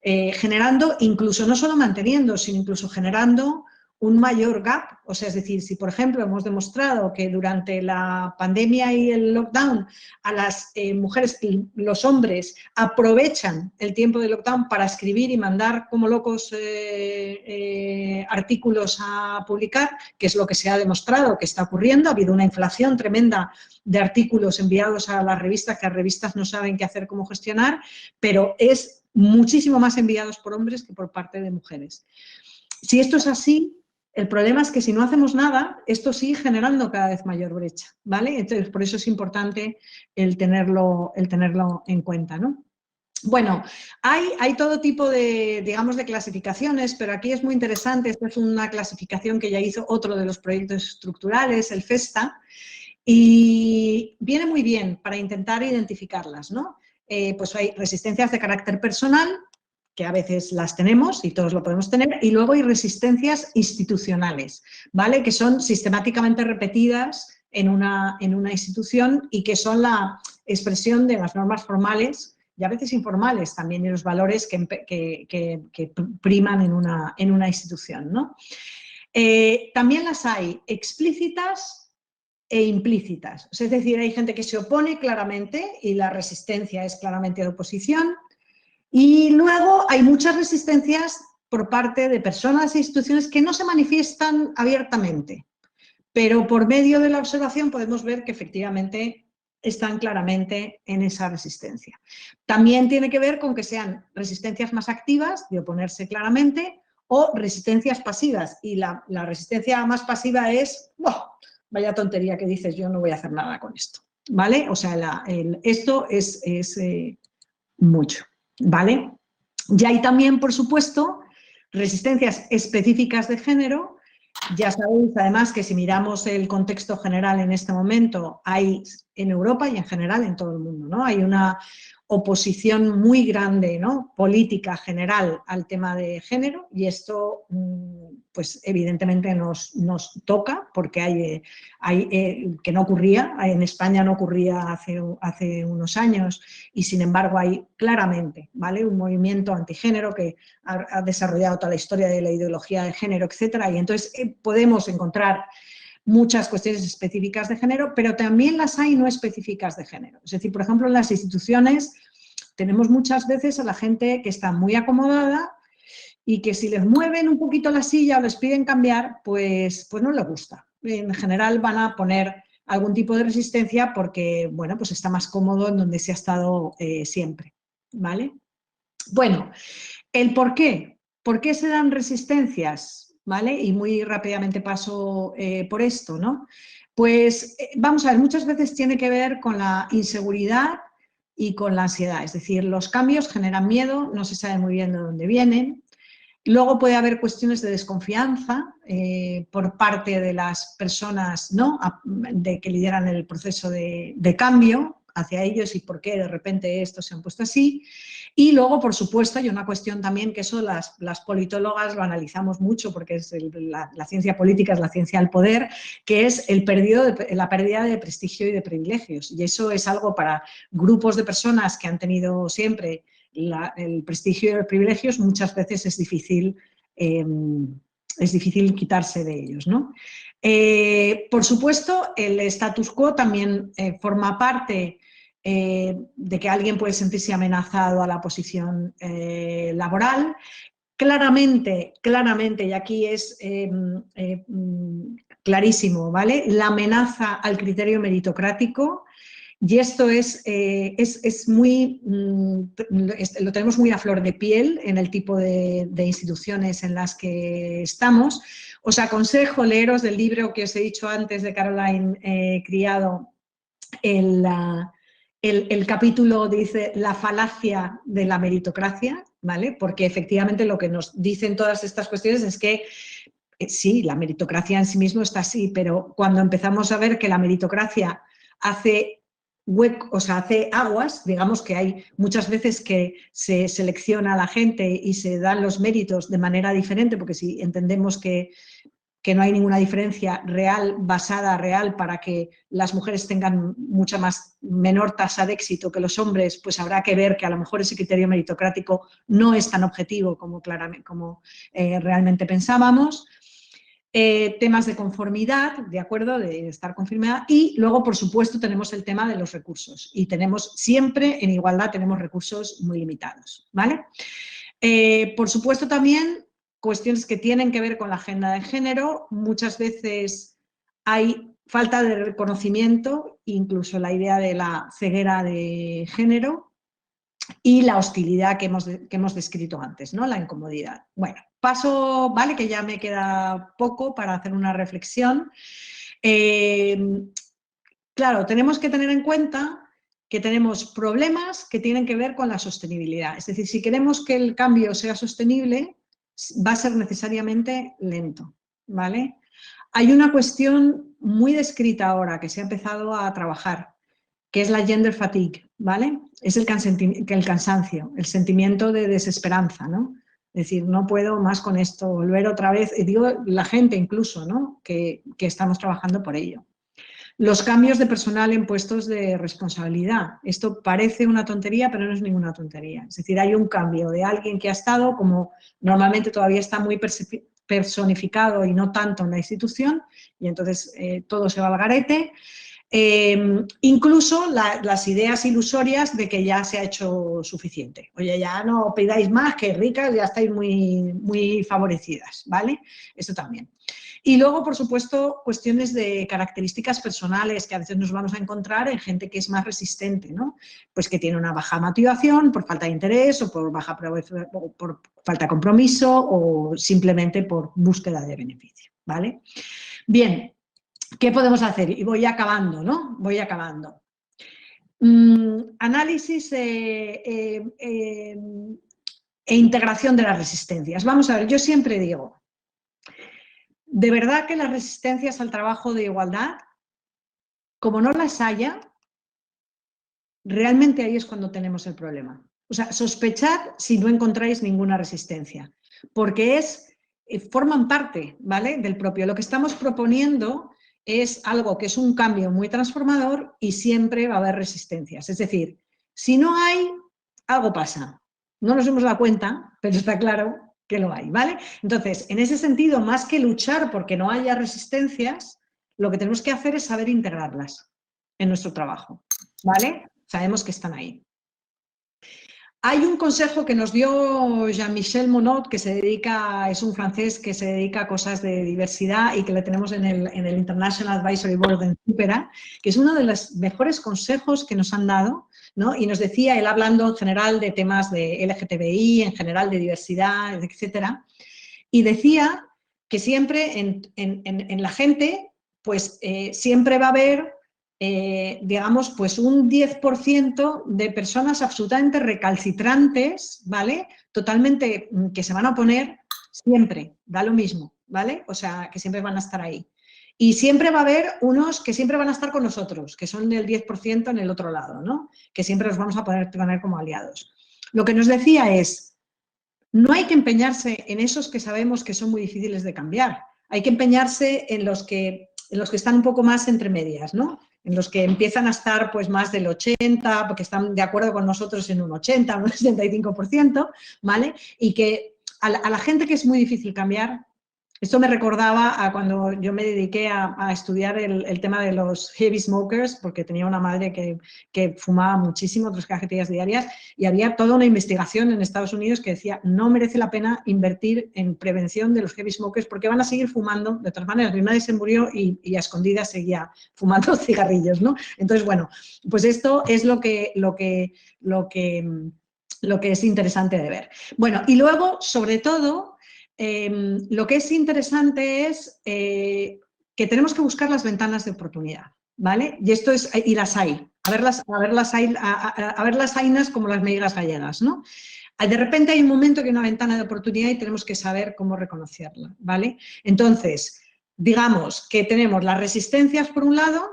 generando, incluso no solo manteniendo, sino incluso generando un mayor gap. O sea, es decir, si por ejemplo hemos demostrado que durante la pandemia y el lockdown a las mujeres y los hombres aprovechan el tiempo de lockdown para escribir y mandar como locos artículos a publicar, que es lo que se ha demostrado que está ocurriendo, ha habido una inflación tremenda de artículos enviados a las revistas, que las revistas no saben qué hacer, cómo gestionar, pero es muchísimo más enviados por hombres que por parte de mujeres. Si esto es así, El problema es que si no hacemos nada, esto sigue generando cada vez mayor brecha, ¿vale? Entonces, por eso es importante el tenerlo en cuenta, ¿no? Bueno, hay todo tipo de, digamos, de clasificaciones, pero aquí es muy interesante. Esta es una clasificación que ya hizo otro de los proyectos estructurales, el FESTA, y viene muy bien para intentar identificarlas, ¿no? Pues hay resistencias de carácter personal, que a veces las tenemos y todos lo podemos tener, y luego hay resistencias institucionales, ¿vale? Que son sistemáticamente repetidas en una institución y que son la expresión de las normas formales y a veces informales también, y los valores que priman en una institución, ¿no? También las hay explícitas e implícitas. Es decir, hay gente que se opone claramente y la resistencia es claramente de oposición. Y luego hay muchas resistencias por parte de personas e instituciones que no se manifiestan abiertamente, pero por medio de la observación podemos ver que efectivamente están claramente en esa resistencia. También tiene que ver con que sean resistencias más activas, de oponerse claramente, o resistencias pasivas. Y la resistencia más pasiva es, ¡oh, vaya tontería que dices, yo no voy a hacer nada con esto! ¿Vale? O sea, esto es mucho. ¿Vale? Ya hay también, por supuesto, resistencias específicas de género. Ya sabéis, además, que si miramos el contexto general en este momento, hay en Europa y en general en todo el mundo, ¿no? Hay una oposición muy grande, ¿no?, política general al tema de género, y esto, pues evidentemente nos toca, porque hay que no ocurría, en España no ocurría hace unos años, y sin embargo hay claramente, ¿vale?, un movimiento antigénero que ha desarrollado toda la historia de la ideología de género, etcétera, y entonces podemos encontrar muchas cuestiones específicas de género, pero también las hay no específicas de género. Es decir, por ejemplo, en las instituciones tenemos muchas veces a la gente que está muy acomodada y que si les mueven un poquito la silla o les piden cambiar, pues no les gusta. En general van a poner algún tipo de resistencia porque, bueno, pues está más cómodo en donde se ha estado siempre, ¿vale? Bueno, ¿el por qué? ¿Por qué se dan resistencias? ¿Vale? Y muy rápidamente paso por esto, ¿no? Pues vamos a ver, muchas veces tiene que ver con la inseguridad y con la ansiedad. Es decir, los cambios generan miedo, no se sabe muy bien de dónde vienen. Luego puede haber cuestiones de desconfianza por parte de las personas, ¿no?, que lideran el proceso de cambio hacia ellos y por qué de repente estos se han puesto así. Y luego, por supuesto, hay una cuestión también que eso las politólogas lo analizamos mucho porque es la ciencia política, es la ciencia del poder, que es la pérdida de prestigio y de privilegios. Y eso es algo para grupos de personas que han tenido siempre el prestigio y los privilegios, muchas veces es difícil quitarse de ellos, ¿no? Por supuesto, el status quo también forma parte de que alguien puede sentirse amenazado a la posición laboral. Claramente, y aquí es clarísimo, ¿vale?, la amenaza al criterio meritocrático. Y esto es muy, lo tenemos muy a flor de piel en el tipo de instituciones en las que estamos. Os aconsejo leeros del libro que os he dicho antes de Caroline Criado, el capítulo dice la falacia de la meritocracia, ¿vale? Porque efectivamente lo que nos dicen todas estas cuestiones es que sí, la meritocracia en sí mismo está así, pero cuando empezamos a ver que la meritocracia hace aguas, digamos que hay muchas veces que se selecciona a la gente y se dan los méritos de manera diferente, porque si entendemos que no hay ninguna diferencia real, real, para que las mujeres tengan mucha menor tasa de éxito que los hombres, pues habrá que ver que a lo mejor ese criterio meritocrático no es tan objetivo como realmente pensábamos. Temas de conformidad, ¿de acuerdo?, de estar confirmada, y luego, por supuesto, tenemos el tema de los recursos, y siempre en igualdad tenemos recursos muy limitados, ¿vale? Por supuesto, también cuestiones que tienen que ver con la agenda de género. Muchas veces hay falta de reconocimiento, incluso la idea de la ceguera de género. y la hostilidad que hemos descrito antes, ¿no? La incomodidad. Bueno, paso, ¿vale? Que ya me queda poco para hacer una reflexión. Claro, tenemos que tener en cuenta que tenemos problemas que tienen que ver con la sostenibilidad. Es decir, si queremos que el cambio sea sostenible, va a ser necesariamente lento, ¿vale? Hay una cuestión muy descrita ahora que se ha empezado a trabajar, que es la gender fatigue, ¿vale? Es el cansancio, el sentimiento de desesperanza, ¿no? Es decir, no puedo más con esto, volver otra vez, y digo la gente incluso, ¿no? Que estamos trabajando por ello. Los cambios de personal en puestos de responsabilidad. Esto parece una tontería, pero no es ninguna tontería. Es decir, hay un cambio de alguien que ha estado, como normalmente todavía está muy personificado y no tanto en la institución, y entonces todo se va al garete. Incluso las ideas ilusorias de que ya se ha hecho suficiente. Oye, ya no pidáis más, que ricas, ya estáis muy, muy favorecidas, ¿vale? Esto también. Y luego, por supuesto, cuestiones de características personales que a veces nos vamos a encontrar en gente que es más resistente, ¿no? Pues que tiene una baja motivación por falta de interés o por falta de compromiso o simplemente por búsqueda de beneficio, ¿vale? Bien, ¿qué podemos hacer? Y voy acabando, ¿no? Voy acabando. Análisis e integración de las resistencias. Vamos a ver, yo siempre digo, de verdad que las resistencias al trabajo de igualdad, como no las haya, realmente ahí es cuando tenemos el problema. O sea, sospechad si no encontráis ninguna resistencia, porque forman parte, ¿vale?, del propio. Lo que estamos proponiendo es algo que es un cambio muy transformador y siempre va a haber resistencias. Es decir, si no hay, algo pasa. No nos hemos dado cuenta, pero está claro que lo hay, ¿vale? Entonces, en ese sentido, más que luchar porque no haya resistencias, lo que tenemos que hacer es saber integrarlas en nuestro trabajo, ¿vale? Sabemos que están ahí. Hay un consejo que nos dio Jean-Michel Monod, que es un francés que se dedica a cosas de diversidad y que le tenemos en el International Advisory Board en CIPERA, que es uno de los mejores consejos que nos han dado, ¿no? Y nos decía, él hablando en general de temas de LGTBI, en general de diversidad, etcétera, y decía que siempre en la gente, pues siempre va a haber digamos, pues un 10% de personas absolutamente recalcitrantes, ¿vale? Totalmente que se van a oponer siempre, da lo mismo, ¿vale? O sea, que siempre van a estar ahí. Y siempre va a haber unos que siempre van a estar con nosotros, que son el 10% en el otro lado, ¿no? Que siempre los vamos a poder tener como aliados. Lo que nos decía es, no hay que empeñarse en esos que sabemos que son muy difíciles de cambiar. Hay que empeñarse en los que están un poco más entre medias, ¿no? En los que empiezan a estar pues más del 80%, porque están de acuerdo con nosotros en un 80, un 65%, ¿vale? Y que a la gente que es muy difícil cambiar, esto me recordaba a cuando yo me dediqué a estudiar el tema de los heavy smokers, porque tenía una madre que fumaba muchísimo, 3 cajetillas diarias, y había toda una investigación en Estados Unidos que decía no merece la pena invertir en prevención de los heavy smokers porque van a seguir fumando de todas maneras. Mi madre se murió y a escondidas seguía fumando cigarrillos, ¿no? Entonces, bueno, pues esto es lo que es interesante de ver. Bueno, y luego, sobre todo, lo que es interesante es que tenemos que buscar las ventanas de oportunidad, ¿vale? Y esto es, y las hay, a ver las ainas como las meigas gallegas, ¿no? De repente hay un momento que hay una ventana de oportunidad y tenemos que saber cómo reconocerla, ¿vale? Entonces, digamos que tenemos las resistencias por un lado.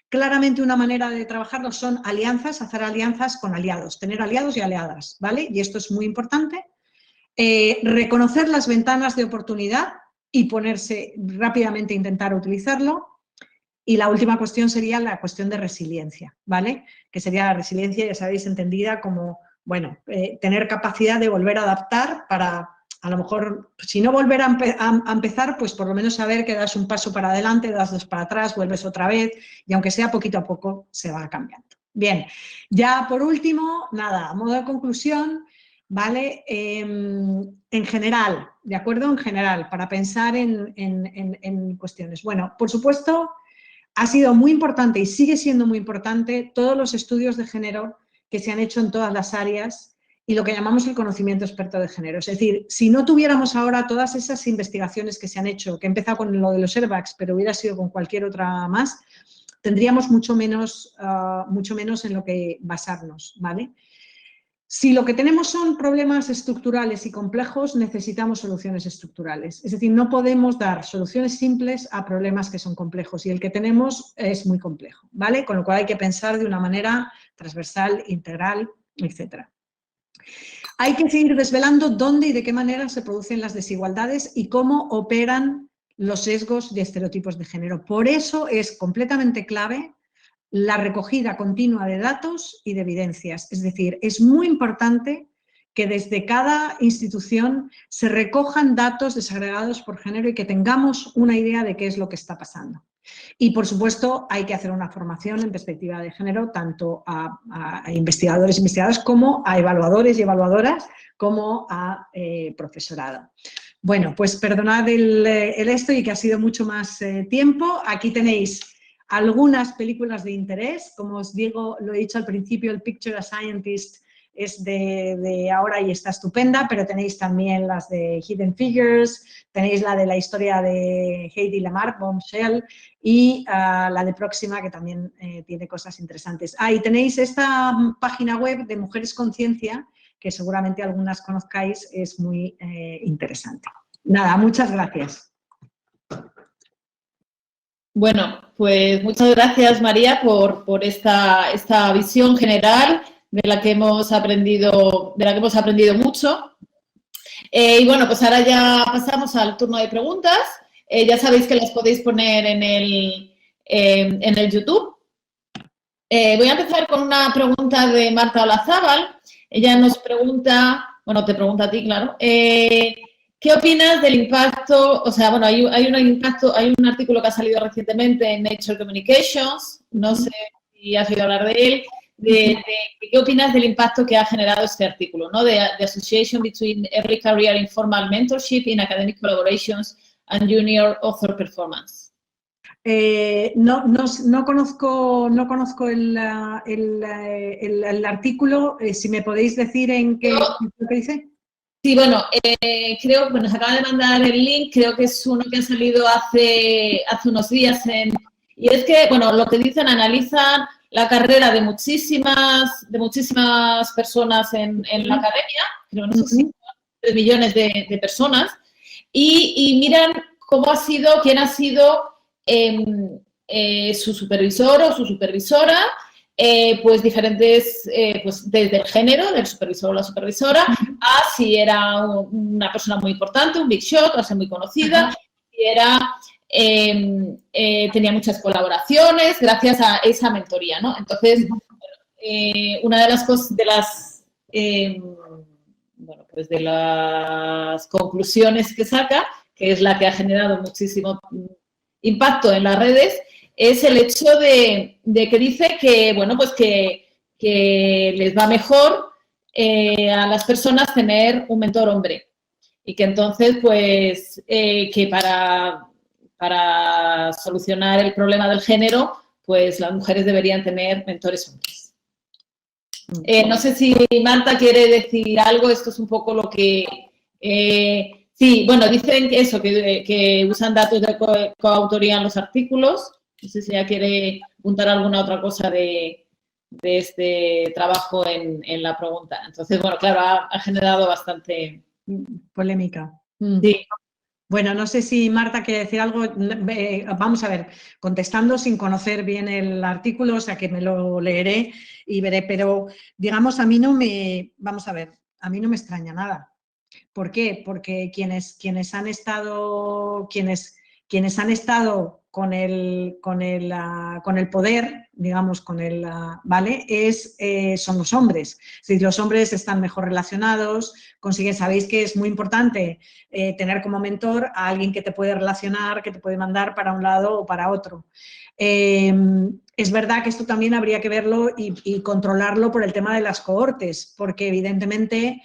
Claramente una manera de trabajarlo son alianzas, hacer alianzas con aliados, tener aliados y aliadas, ¿vale? Y esto es muy importante. Reconocer las ventanas de oportunidad y ponerse rápidamente a intentar utilizarlo. Y la última cuestión sería la cuestión de resiliencia, ¿vale? Que sería la resiliencia, ya sabéis, entendida como, bueno, tener capacidad de volver a adaptar para, a lo mejor, si no volver a empezar, pues por lo menos saber que das un paso para adelante, das 2 para atrás, vuelves otra vez, y aunque sea poquito a poco, se va cambiando. Bien, ya por último, nada, a modo de conclusión, ¿vale? En general, ¿de acuerdo? En general, para pensar en cuestiones. Bueno, por supuesto, ha sido muy importante y sigue siendo muy importante todos los estudios de género que se han hecho en todas las áreas y lo que llamamos el conocimiento experto de género. Es decir, si no tuviéramos ahora todas esas investigaciones que se han hecho, que he empezado con lo de los airbags, pero hubiera sido con cualquier otra más, tendríamos mucho menos en lo que basarnos, ¿vale? Si lo que tenemos son problemas estructurales y complejos, necesitamos soluciones estructurales. Es decir, no podemos dar soluciones simples a problemas que son complejos y el que tenemos es muy complejo, ¿vale? Con lo cual hay que pensar de una manera transversal, integral, etcétera. Hay que seguir desvelando dónde y de qué manera se producen las desigualdades y cómo operan los sesgos y estereotipos de género. Por eso es completamente clave la recogida continua de datos y de evidencias. Es decir, es muy importante que desde cada institución se recojan datos desagregados por género y que tengamos una idea de qué es lo que está pasando. Y, por supuesto, hay que hacer una formación en perspectiva de género tanto a investigadores y investigadoras como a evaluadores y evaluadoras como a profesorado. Bueno, pues perdonad el esto y que ha sido mucho más tiempo. Aquí tenéis algunas películas de interés. Como os digo, lo he dicho al principio, el Picture a Scientist es de ahora y está estupenda, pero tenéis también las de Hidden Figures, tenéis la de la historia de Heidi Lamar, Bombshell, y la de Próxima, que también tiene cosas interesantes. Y tenéis esta página web de Mujeres Conciencia, que seguramente algunas conozcáis, es muy interesante. Nada, muchas gracias. Bueno, pues muchas gracias, María, por esta visión general de la que hemos aprendido mucho. Y bueno, pues ahora ya pasamos al turno de preguntas. Ya sabéis que las podéis poner en el YouTube. Voy a empezar con una pregunta de Marta Olazábal. Ella nos pregunta, bueno, te pregunta a ti, claro, ¿qué opinas del impacto? O sea, bueno, hay un artículo que ha salido recientemente en Nature Communications, no sé si has oído hablar de él, ¿qué opinas del impacto que ha generado este artículo, ¿no? The association between early career informal mentorship in academic collaborations and junior author performance. No conozco el artículo. Si me podéis decir en qué dice. Sí, bueno, creo que nos acaba de mandar el link, creo que es uno que ha salido hace unos días. Y es que, bueno, lo que dicen, analizan la carrera de muchísimas personas en la academia, creo, no sé si 3 millones de personas, y miran quién ha sido su supervisor o su supervisora, pues diferentes, pues desde el género del supervisor o la supervisora a si era una persona muy importante, un big shot, o sea, muy conocida, si era, tenía muchas colaboraciones gracias a esa mentoría, ¿no? Entonces, una de las cosas, bueno, pues de las conclusiones que saca, que es la que ha generado muchísimo impacto en las redes, es el hecho de que dice que, bueno, pues que les va mejor a las personas tener un mentor hombre y que entonces, pues, que para solucionar el problema del género, pues las mujeres deberían tener mentores hombres. No sé si Marta quiere decir algo, esto es un poco lo que... sí, bueno, dicen que eso, que usan datos de coautoría en los artículos. No sé si ella quiere apuntar alguna otra cosa de este trabajo en la pregunta. Entonces, bueno, claro, ha generado bastante... polémica. Sí. Bueno, no sé si Marta quiere decir algo. Vamos a ver, contestando sin conocer bien el artículo, o sea que me lo leeré y veré, pero digamos, a mí no me extraña nada. ¿Por qué? Porque quienes han estado con el poder, digamos, ¿vale? Son los hombres. Es decir, los hombres están mejor relacionados, sabéis que es muy importante tener como mentor a alguien que te puede relacionar, que te puede mandar para un lado o para otro. Es verdad que esto también habría que verlo y controlarlo por el tema de las cohortes, porque evidentemente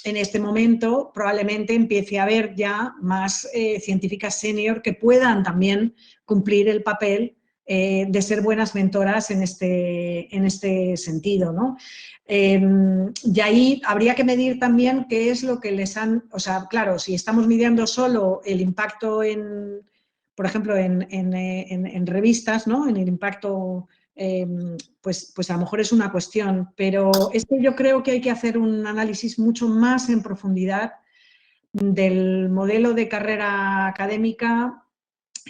en este momento probablemente empiece a haber ya más científicas senior que puedan también cumplir el papel de ser buenas mentoras en este sentido, ¿no? Y ahí habría que medir también qué es lo que les han, o sea, claro, si estamos midiendo solo el impacto por ejemplo, en revistas, ¿no? En el impacto, pues a lo mejor es una cuestión, pero es que yo creo que hay que hacer un análisis mucho más en profundidad del modelo de carrera académica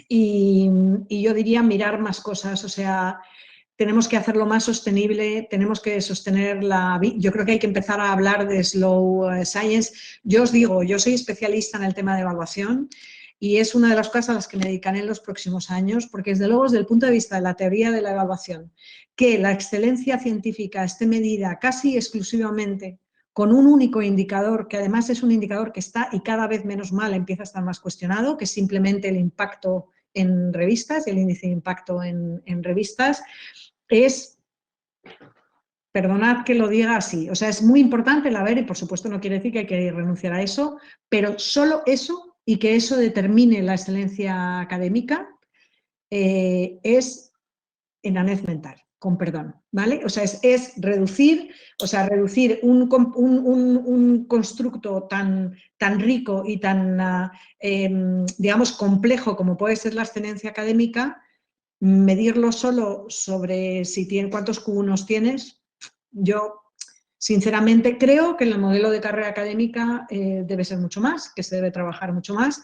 y yo diría mirar más cosas, o sea, tenemos que hacerlo más sostenible, tenemos que sostener yo creo que hay que empezar a hablar de slow science. Yo os digo, yo soy especialista en el tema de evaluación y es una de las cosas a las que me dedicaré en los próximos años, porque desde luego desde el punto de vista de la teoría de la evaluación, que la excelencia científica esté medida casi exclusivamente con un único indicador, que además es un indicador que está y cada vez menos mal empieza a estar más cuestionado, que es simplemente el impacto en revistas, el índice de impacto en revistas, es, perdonad que lo diga así, o sea, es muy importante el haber, y por supuesto no quiere decir que hay que renunciar a eso, pero solo eso y que eso determine la excelencia académica es enanez mental, con perdón, ¿vale? O sea, es reducir un constructo tan rico y tan, digamos, complejo como puede ser la excelencia académica, medirlo solo sobre cuántos Q1 tienes. Yo, sinceramente, creo que en el modelo de carrera académica debe ser mucho más, que se debe trabajar mucho más.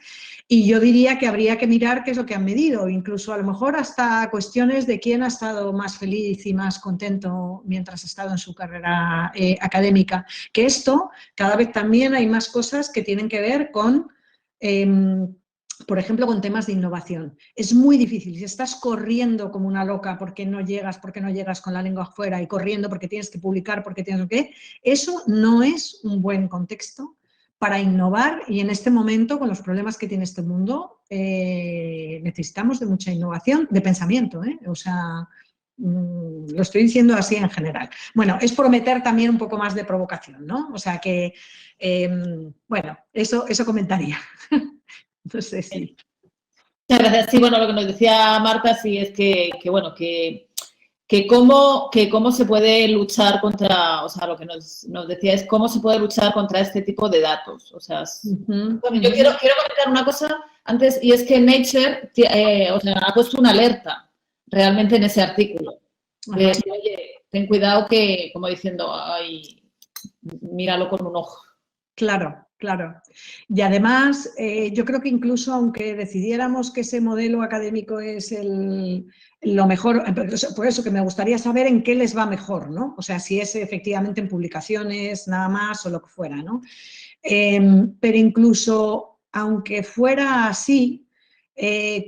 Y yo diría que habría que mirar qué es lo que han medido, incluso a lo mejor hasta cuestiones de quién ha estado más feliz y más contento mientras ha estado en su carrera académica. Que esto, cada vez también hay más cosas que tienen que ver con por ejemplo, con temas de innovación. Es muy difícil. Si estás corriendo como una loca porque no llegas con la lengua afuera y corriendo porque tienes que publicar, porque tienes que... Eso no es un buen contexto para innovar y en este momento, con los problemas que tiene este mundo, necesitamos de mucha innovación, de pensamiento, ¿eh? O sea, lo estoy diciendo así en general. Bueno, es prometer también un poco más de provocación, ¿no? O sea que, bueno, eso comentaría. No sé si... Muchas gracias. Sí, bueno, lo que nos decía Marta sí es bueno, que cómo se puede luchar contra, o sea, lo que nos decía es cómo se puede luchar contra este tipo de datos. O sea, bueno, yo quiero comentar una cosa antes, y es que Nature o sea, ha puesto una alerta realmente en ese artículo. De, oye, ten cuidado que, como diciendo, ay, míralo con un ojo. Claro, claro. Y además, yo creo que incluso aunque decidiéramos que ese modelo académico es lo mejor, por eso que me gustaría saber en qué les va mejor, ¿no? O sea, si es efectivamente en publicaciones, nada más o lo que fuera, ¿no? Pero incluso aunque fuera así,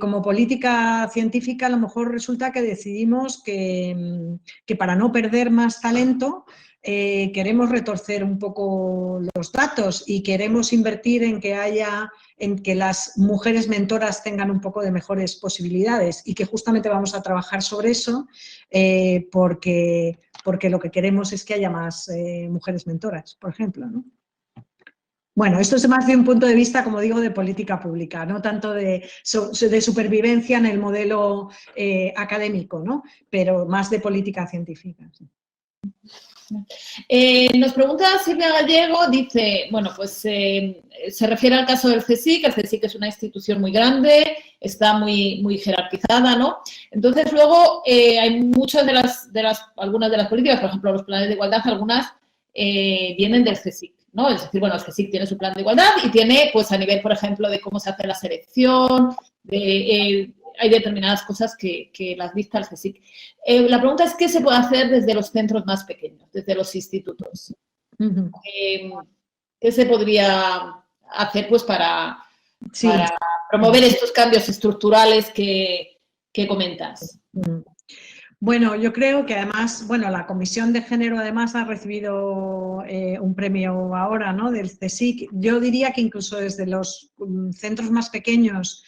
como política científica a lo mejor resulta que decidimos que para no perder más talento, queremos retorcer un poco los datos y queremos invertir en que las mujeres mentoras tengan un poco de mejores posibilidades y que justamente vamos a trabajar sobre eso porque lo que queremos es que haya más mujeres mentoras, por ejemplo, ¿no? Bueno, esto es más de un punto de vista, como digo, de política pública, no tanto de supervivencia en el modelo académico, ¿no? Pero más de política científica. Sí. Nos pregunta Silvia Gallego, dice, bueno, pues se refiere al caso del CSIC, el CSIC es una institución muy grande, está muy jerarquizada, ¿no? Entonces, luego hay muchas algunas de las políticas, por ejemplo, los planes de igualdad, algunas vienen del CSIC, ¿no? Es decir, bueno, el CSIC tiene su plan de igualdad y tiene, pues, a nivel, por ejemplo, de cómo se hace la selección, hay determinadas cosas que las dicta el CSIC. La pregunta es, ¿qué se puede hacer desde los centros más pequeños, desde los institutos? ¿Qué se podría hacer pues, para promover estos cambios estructurales que comentas? Bueno, yo creo que además, bueno, la Comisión de Género además ha recibido un premio ahora, ¿no? Del CSIC. Yo diría que incluso desde los centros más pequeños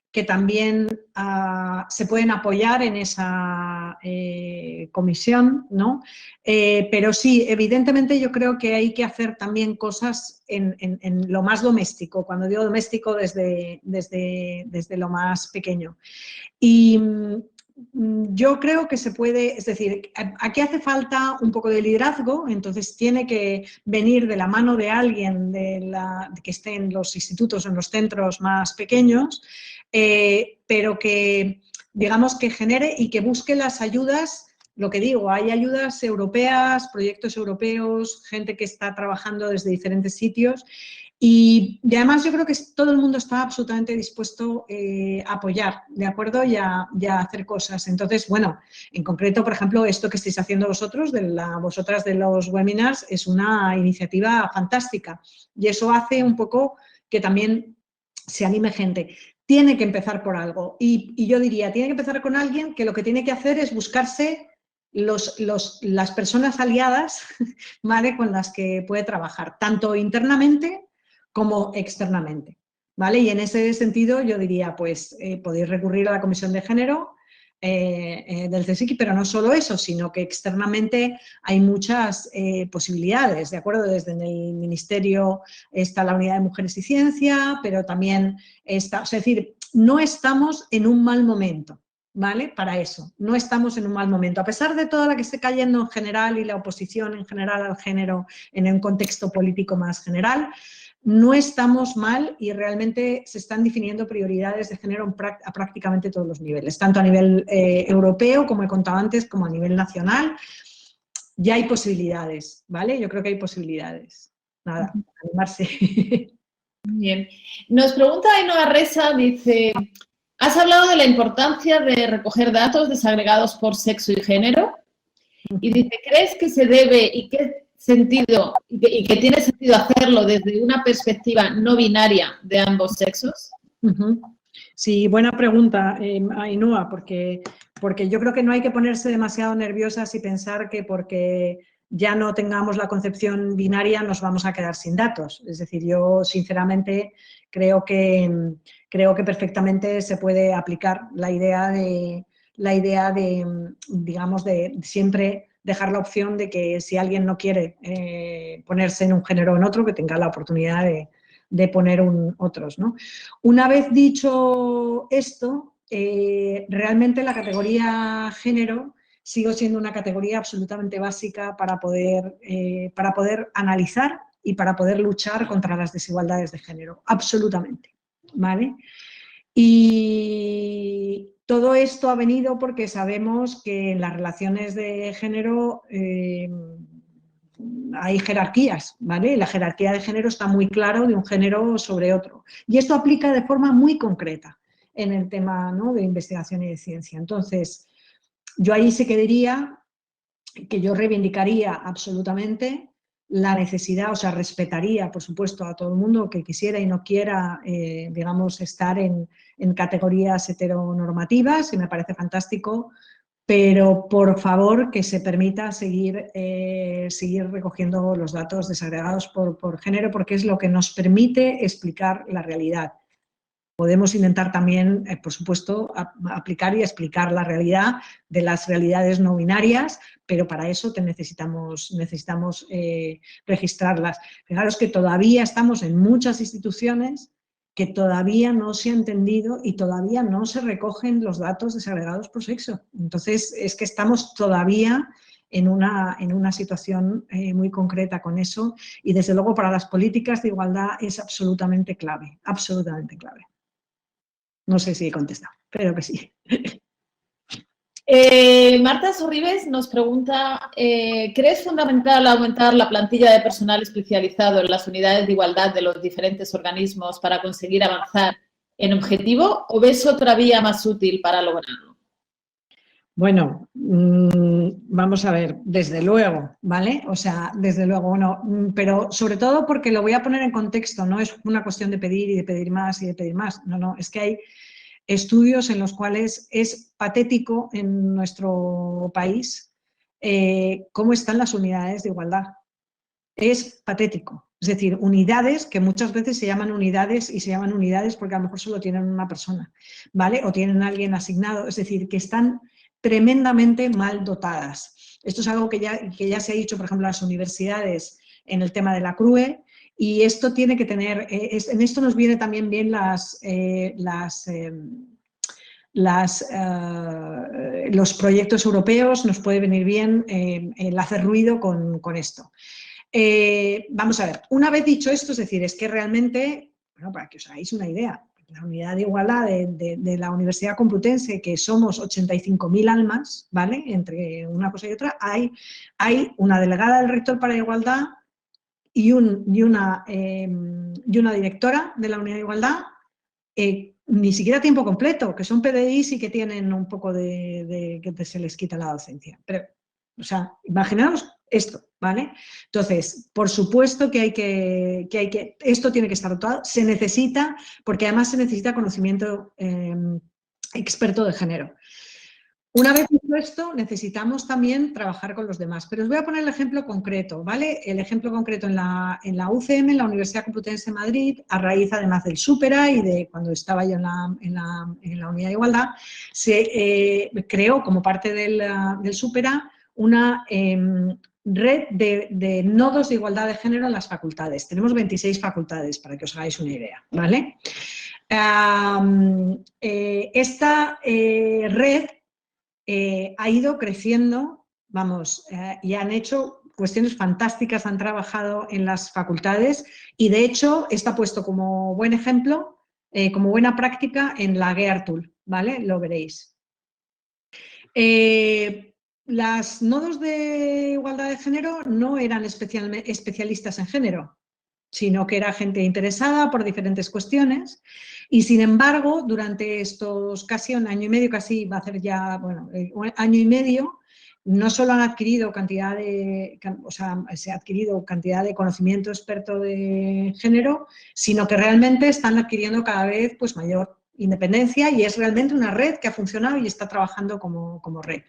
que también se pueden apoyar en esa comisión, ¿no? Pero sí, evidentemente yo creo que hay que hacer también cosas en lo más doméstico, cuando digo doméstico desde lo más pequeño. Y yo creo que se puede, es decir, aquí hace falta un poco de liderazgo, entonces tiene que venir de la mano de alguien que esté en los institutos, en los centros más pequeños, pero que, digamos, que genere y que busque las ayudas. Lo que digo, hay ayudas europeas, proyectos europeos, gente que está trabajando desde diferentes sitios y además yo creo que todo el mundo está absolutamente dispuesto a apoyar, ¿de acuerdo? Y a hacer cosas. Entonces, bueno, en concreto, por ejemplo, esto que estáis haciendo vosotros, vosotras de los webinars, es una iniciativa fantástica y eso hace un poco que también se anime gente. Tiene que empezar por algo y yo diría, tiene que empezar con alguien que lo que tiene que hacer es buscarse las personas aliadas, ¿vale?, con las que puede trabajar, tanto internamente como externamente, ¿vale? Y en ese sentido yo diría, pues, podéis recurrir a la Comisión de Género del CSIC, pero no solo eso, sino que externamente hay muchas posibilidades, ¿de acuerdo? Desde en el Ministerio está la Unidad de Mujeres y Ciencia, pero también está, es decir, no estamos en un mal momento, ¿vale? Para eso, no estamos en un mal momento. A pesar de toda la que esté cayendo en general y la oposición en general al género en un contexto político más general, no estamos mal y realmente se están definiendo prioridades de género a prácticamente todos los niveles, tanto a nivel europeo, como he contado antes, como a nivel nacional. Ya hay posibilidades, ¿vale? Yo creo que hay posibilidades. Nada, animarse. Bien. Nos pregunta Ainhoa Resa, dice, has hablado de la importancia de recoger datos desagregados por sexo y género y dice, ¿crees que se debe y qué sentido y que tiene sentido hacerlo desde una perspectiva no binaria de ambos sexos? Sí, buena pregunta, Ainhoa, porque yo creo que no hay que ponerse demasiado nerviosas y pensar que porque ya no tengamos la concepción binaria nos vamos a quedar sin datos. Es decir, yo sinceramente creo que perfectamente se puede aplicar la idea de digamos, de siempre dejar la opción de que si alguien no quiere ponerse en un género o en otro, que tenga la oportunidad de poner otros, ¿no? Una vez dicho esto, realmente la categoría género sigue siendo una categoría absolutamente básica para poder analizar y para poder luchar contra las desigualdades de género, absolutamente, ¿vale? Y todo esto ha venido porque sabemos que en las relaciones de género hay jerarquías, ¿vale? La jerarquía de género está muy claro de un género sobre otro. Y esto aplica de forma muy concreta en el tema, ¿no?, de investigación y de ciencia. Entonces, yo ahí sí que diría que yo reivindicaría absolutamente la necesidad, o sea, respetaría, por supuesto, a todo el mundo que quisiera y no quiera, digamos, estar en categorías heteronormativas, y me parece fantástico, pero por favor que se permita seguir recogiendo los datos desagregados por género, porque es lo que nos permite explicar la realidad. Podemos intentar también, por supuesto, aplicar y explicar la realidad de las realidades no binarias, pero para eso necesitamos registrarlas. Fijaros que todavía estamos en muchas instituciones que todavía no se ha entendido y todavía no se recogen los datos desagregados por sexo. Entonces, es que estamos todavía en una situación muy concreta con eso y, desde luego, para las políticas de igualdad es absolutamente clave, absolutamente clave. No sé si he contestado, pero que sí. Marta Sorribes nos pregunta, ¿crees fundamental aumentar la plantilla de personal especializado en las unidades de igualdad de los diferentes organismos para conseguir avanzar en objetivo o ves otra vía más útil para lograrlo? Bueno, vamos a ver, desde luego, ¿vale? O sea, desde luego, no, pero sobre todo porque lo voy a poner en contexto, no es una cuestión de pedir y de pedir más y de pedir más, no, es que hay estudios en los cuales es patético en nuestro país cómo están las unidades de igualdad. Es patético. Es decir, unidades que muchas veces se llaman unidades y se llaman unidades porque a lo mejor solo tienen una persona, ¿vale? O tienen a alguien asignado. Es decir, que están tremendamente mal dotadas. Esto es algo que ya se ha dicho, por ejemplo, en las universidades en el tema de la CRUE, y esto tiene que tener, en esto nos viene también bien los proyectos europeos nos puede venir bien el hacer ruido con esto. Vamos a ver, una vez dicho esto, es decir, es que realmente, bueno, para que os hagáis una idea, la unidad de igualdad de la Universidad Complutense, que somos 85.000 almas, ¿vale? Entre una cosa y otra, hay una delegada del rector para la igualdad y una directora de la unidad de igualdad, ni siquiera a tiempo completo, que son PDIs y que tienen un poco que se les quita la docencia. Pero, o sea, imaginaos esto, ¿vale? Entonces, por supuesto que esto tiene que estar dotado, se necesita, porque además se necesita conocimiento experto de género. Una vez dicho esto, necesitamos también trabajar con los demás. Pero os voy a poner el ejemplo concreto, ¿vale? El ejemplo concreto en la UCM, en la Universidad Complutense de Madrid, a raíz además del Súpera y de cuando estaba yo en la Unidad de Igualdad, se creó como parte del Súpera una red de nodos de igualdad de género en las facultades. Tenemos 26 facultades, para que os hagáis una idea, ¿vale? Esta red ha ido creciendo, vamos, y han hecho cuestiones fantásticas, han trabajado en las facultades y de hecho está puesto como buen ejemplo, como buena práctica en la GEAR Tool, ¿vale? Lo veréis. Las nodos de igualdad de género no eran especialistas en género, sino que era gente interesada por diferentes cuestiones y, sin embargo, durante estos casi un año y medio, casi va a ser ya, bueno, un año y medio, no solo han adquirido se ha adquirido cantidad de conocimiento experto de género, sino que realmente están adquiriendo cada vez pues, mayor independencia y es realmente una red que ha funcionado y está trabajando como red.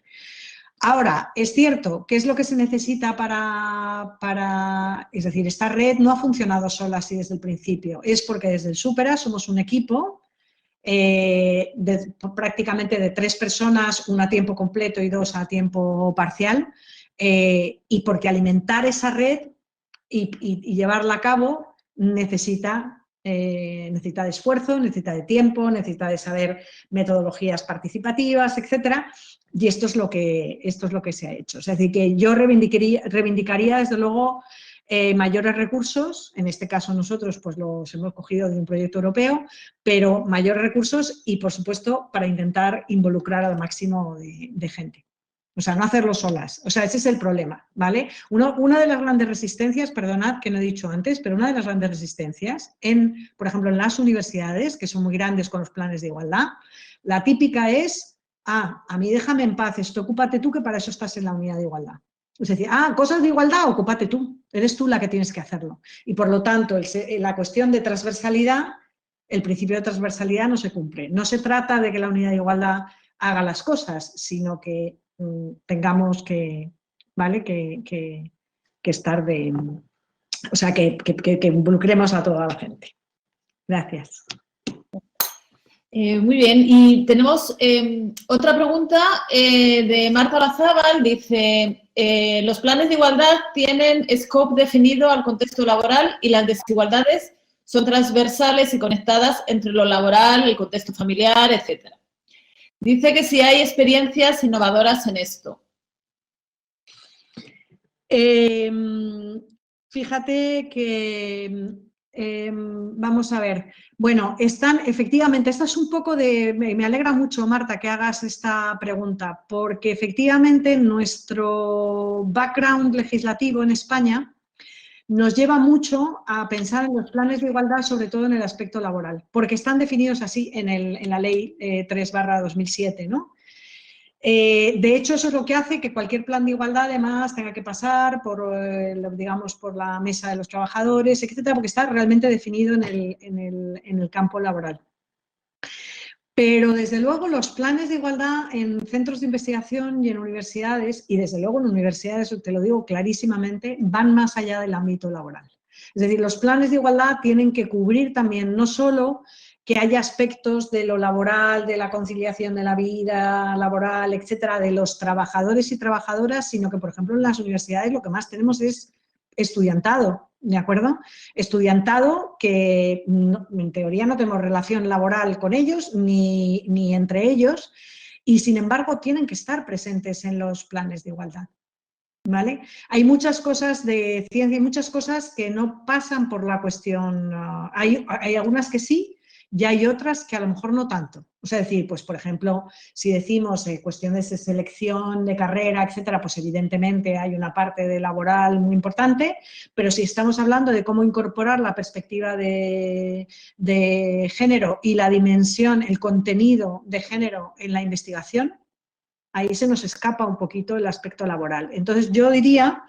Ahora, es cierto, ¿qué es lo que se necesita es decir, esta red no ha funcionado sola así desde el principio, es porque desde el Súpera somos un equipo prácticamente de 3 personas, una a tiempo completo y 2 a tiempo parcial, y porque alimentar esa red y llevarla a cabo necesita de esfuerzo, necesita de tiempo, necesita de saber metodologías participativas, etcétera. Y esto es lo que se ha hecho. Es decir, que yo reivindicaría desde luego mayores recursos, en este caso nosotros pues los hemos cogido de un proyecto europeo, pero mayores recursos y, por supuesto, para intentar involucrar al máximo de gente. O sea, no hacerlo solas. O sea, ese es el problema, ¿vale? Una de las grandes resistencias, perdonad que no he dicho antes, pero una de las grandes resistencias, por ejemplo, en las universidades, que son muy grandes con los planes de igualdad, la típica es, a mí déjame en paz, esto ocúpate tú, que para eso estás en la unidad de igualdad. Es decir, cosas de igualdad, ocúpate tú, eres tú la que tienes que hacerlo. Y por lo tanto, la cuestión de transversalidad, el principio de transversalidad no se cumple. No se trata de que la unidad de igualdad haga las cosas, sino que tengamos que, ¿vale? que estar o sea, que involucremos a toda la gente. Gracias. Muy bien, y tenemos otra pregunta de Marta Olazábal, dice, los planes de igualdad tienen scope definido al contexto laboral y las desigualdades son transversales y conectadas entre lo laboral, el contexto familiar, etc. Dice que si hay experiencias innovadoras en esto. Fíjate que, vamos a ver, bueno, efectivamente, esta es un poco me alegra mucho, Marta, que hagas esta pregunta, porque efectivamente nuestro background legislativo en España nos lleva mucho a pensar en los planes de igualdad, sobre todo en el aspecto laboral, porque están definidos así en la Ley 3/2007, ¿no? De hecho, eso es lo que hace que cualquier plan de igualdad, además, tenga que pasar por la mesa de los trabajadores, etcétera, porque está realmente definido en el campo laboral. Pero, desde luego, los planes de igualdad en centros de investigación y en universidades, y desde luego en universidades, te lo digo clarísimamente, van más allá del ámbito laboral. Es decir, los planes de igualdad tienen que cubrir también no solo que haya aspectos de lo laboral, de la conciliación de la vida laboral, etcétera, de los trabajadores y trabajadoras, sino que, por ejemplo, en las universidades lo que más tenemos es estudiantado, ¿de acuerdo? Estudiantado que en teoría no tenemos relación laboral con ellos ni entre ellos y sin embargo tienen que estar presentes en los planes de igualdad. ¿Vale? Hay muchas cosas de ciencia y muchas cosas que no pasan por la cuestión, hay algunas que sí y hay otras que a lo mejor no tanto. O sea, decir, pues por ejemplo, si decimos cuestiones de selección, de carrera, etcétera, pues evidentemente hay una parte de laboral muy importante, pero si estamos hablando de cómo incorporar la perspectiva de género y la dimensión, el contenido de género en la investigación, ahí se nos escapa un poquito el aspecto laboral. Entonces, yo diría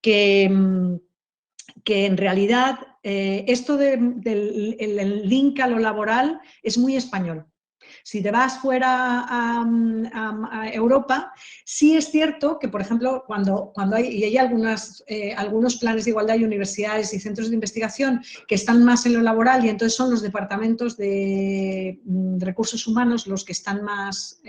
que en realidad esto del link a lo laboral es muy español. Si te vas fuera a Europa, sí es cierto que, por ejemplo, cuando hay algunos planes de igualdad y universidades y centros de investigación que están más en lo laboral y entonces son los departamentos de recursos humanos los que están más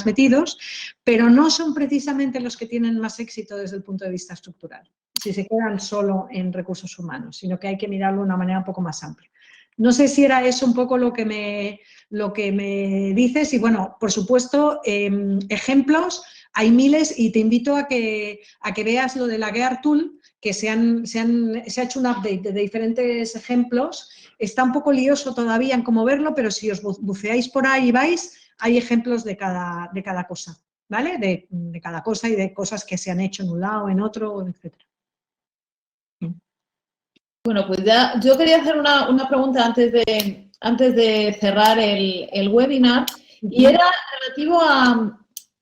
metidos, pero no son precisamente los que tienen más éxito desde el punto de vista estructural, si se quedan solo en recursos humanos, sino que hay que mirarlo de una manera un poco más amplia. No sé si era eso un poco lo que me dices y bueno, por supuesto, ejemplos hay miles y te invito a que veas lo de la Gear Tool, que se ha hecho un update de diferentes ejemplos. Está un poco lioso todavía en cómo verlo, pero si os buceáis por ahí y vais, hay ejemplos de cada cosa, ¿vale? De cada cosa y de cosas que se han hecho en un lado, en otro, etcétera. Bueno, pues ya yo quería hacer una pregunta antes de cerrar el webinar y era relativo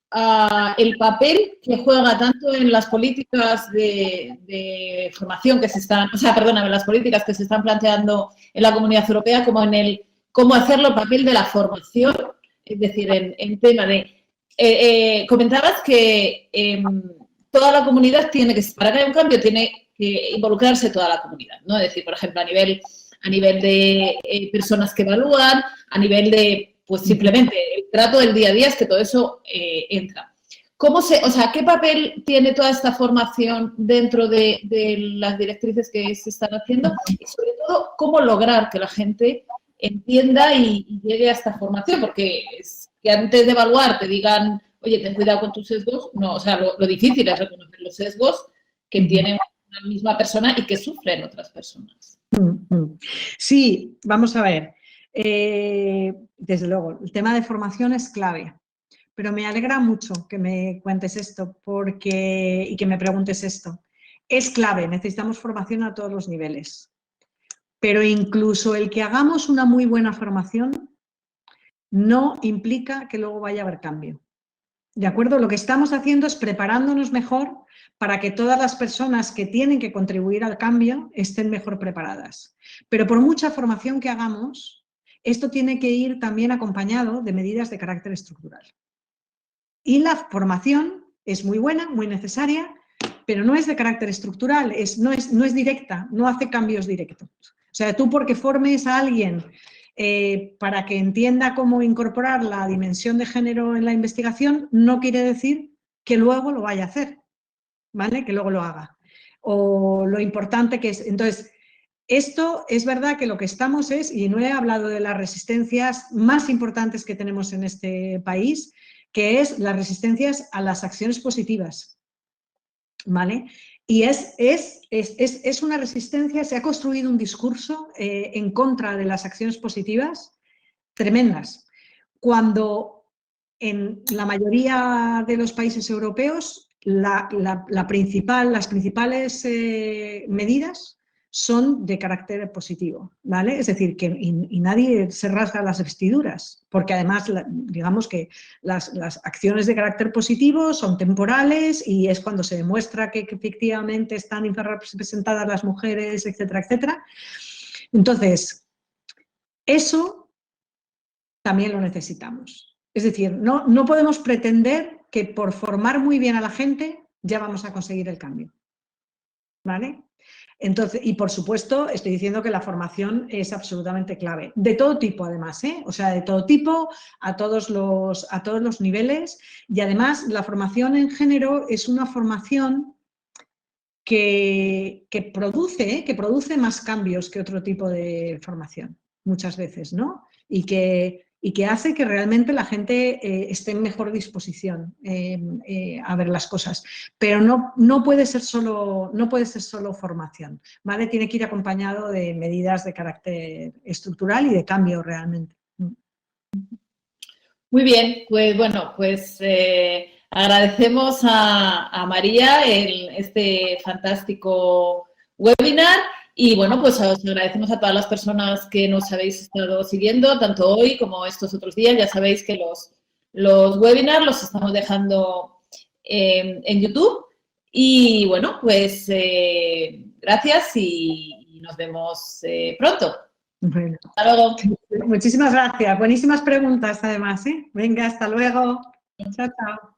a el papel que juega tanto en las políticas de formación que se están, en las políticas que se están planteando en la Comunidad Europea como en cómo hacerlo el papel de la formación, es decir, en tema de, comentabas que toda la comunidad tiene que, para que haya un cambio, tiene que involucrarse toda la comunidad, ¿no? Es decir, por ejemplo, a nivel de personas que evalúan, a nivel de, pues simplemente el trato del día a día, es que todo eso entra. ¿Qué papel tiene toda esta formación dentro de las directrices que se están haciendo? Y sobre todo, ¿cómo lograr que la gente entienda y llegue a esta formación? Porque que antes de evaluar te digan, oye, ten cuidado con tus sesgos, no, lo difícil es reconocer los sesgos que tienen una misma persona y que sufren otras personas. Sí, vamos a ver. Desde luego, el tema de formación es clave, pero me alegra mucho que me cuentes esto y que me preguntes esto. Es clave, necesitamos formación a todos los niveles, pero incluso el que hagamos una muy buena formación no implica que luego vaya a haber cambio. ¿De acuerdo? Lo que estamos haciendo es preparándonos mejor para que todas las personas que tienen que contribuir al cambio estén mejor preparadas. Pero por mucha formación que hagamos, esto tiene que ir también acompañado de medidas de carácter estructural. Y la formación es muy buena, muy necesaria, pero no es de carácter estructural, no es directa, no hace cambios directos. O sea, tú porque formes a alguien para que entienda cómo incorporar la dimensión de género en la investigación, no quiere decir que luego lo vaya a hacer, ¿vale? Que luego lo haga. O lo importante que es. Entonces, esto es verdad que lo que estamos es, y no he hablado de las resistencias más importantes que tenemos en este país, que es las resistencias a las acciones positivas, ¿vale? Y es una resistencia, se ha construido un discurso en contra de las acciones positivas tremendas, cuando en la mayoría de los países europeos las principales medidas son de carácter positivo, ¿vale? Es decir, que y nadie se rasga las vestiduras, porque además, digamos que las acciones de carácter positivo son temporales y es cuando se demuestra que efectivamente están infrarrepresentadas las mujeres, etcétera, etcétera. Entonces, eso también lo necesitamos. Es decir, no podemos pretender que por formar muy bien a la gente ya vamos a conseguir el cambio, ¿vale? Entonces, y por supuesto, estoy diciendo que la formación es absolutamente clave, de todo tipo además, o sea, de todo tipo, a todos los niveles, y además la formación en género es una formación que produce más cambios que otro tipo de formación, muchas veces, ¿no? Y que y que hace que realmente la gente esté en mejor disposición a ver las cosas. Pero no puede ser solo formación, ¿vale? Tiene que ir acompañado de medidas de carácter estructural y de cambio realmente. Muy bien, pues bueno, pues agradecemos a María este fantástico webinar y bueno, pues os agradecemos a todas las personas que nos habéis estado siguiendo, tanto hoy como estos otros días. Ya sabéis que los webinars los estamos dejando en YouTube y bueno, pues gracias y nos vemos pronto. Bueno, Hasta luego. muchísimas gracias. Buenísimas preguntas además, ¿eh? Venga, hasta luego. Chao, chao.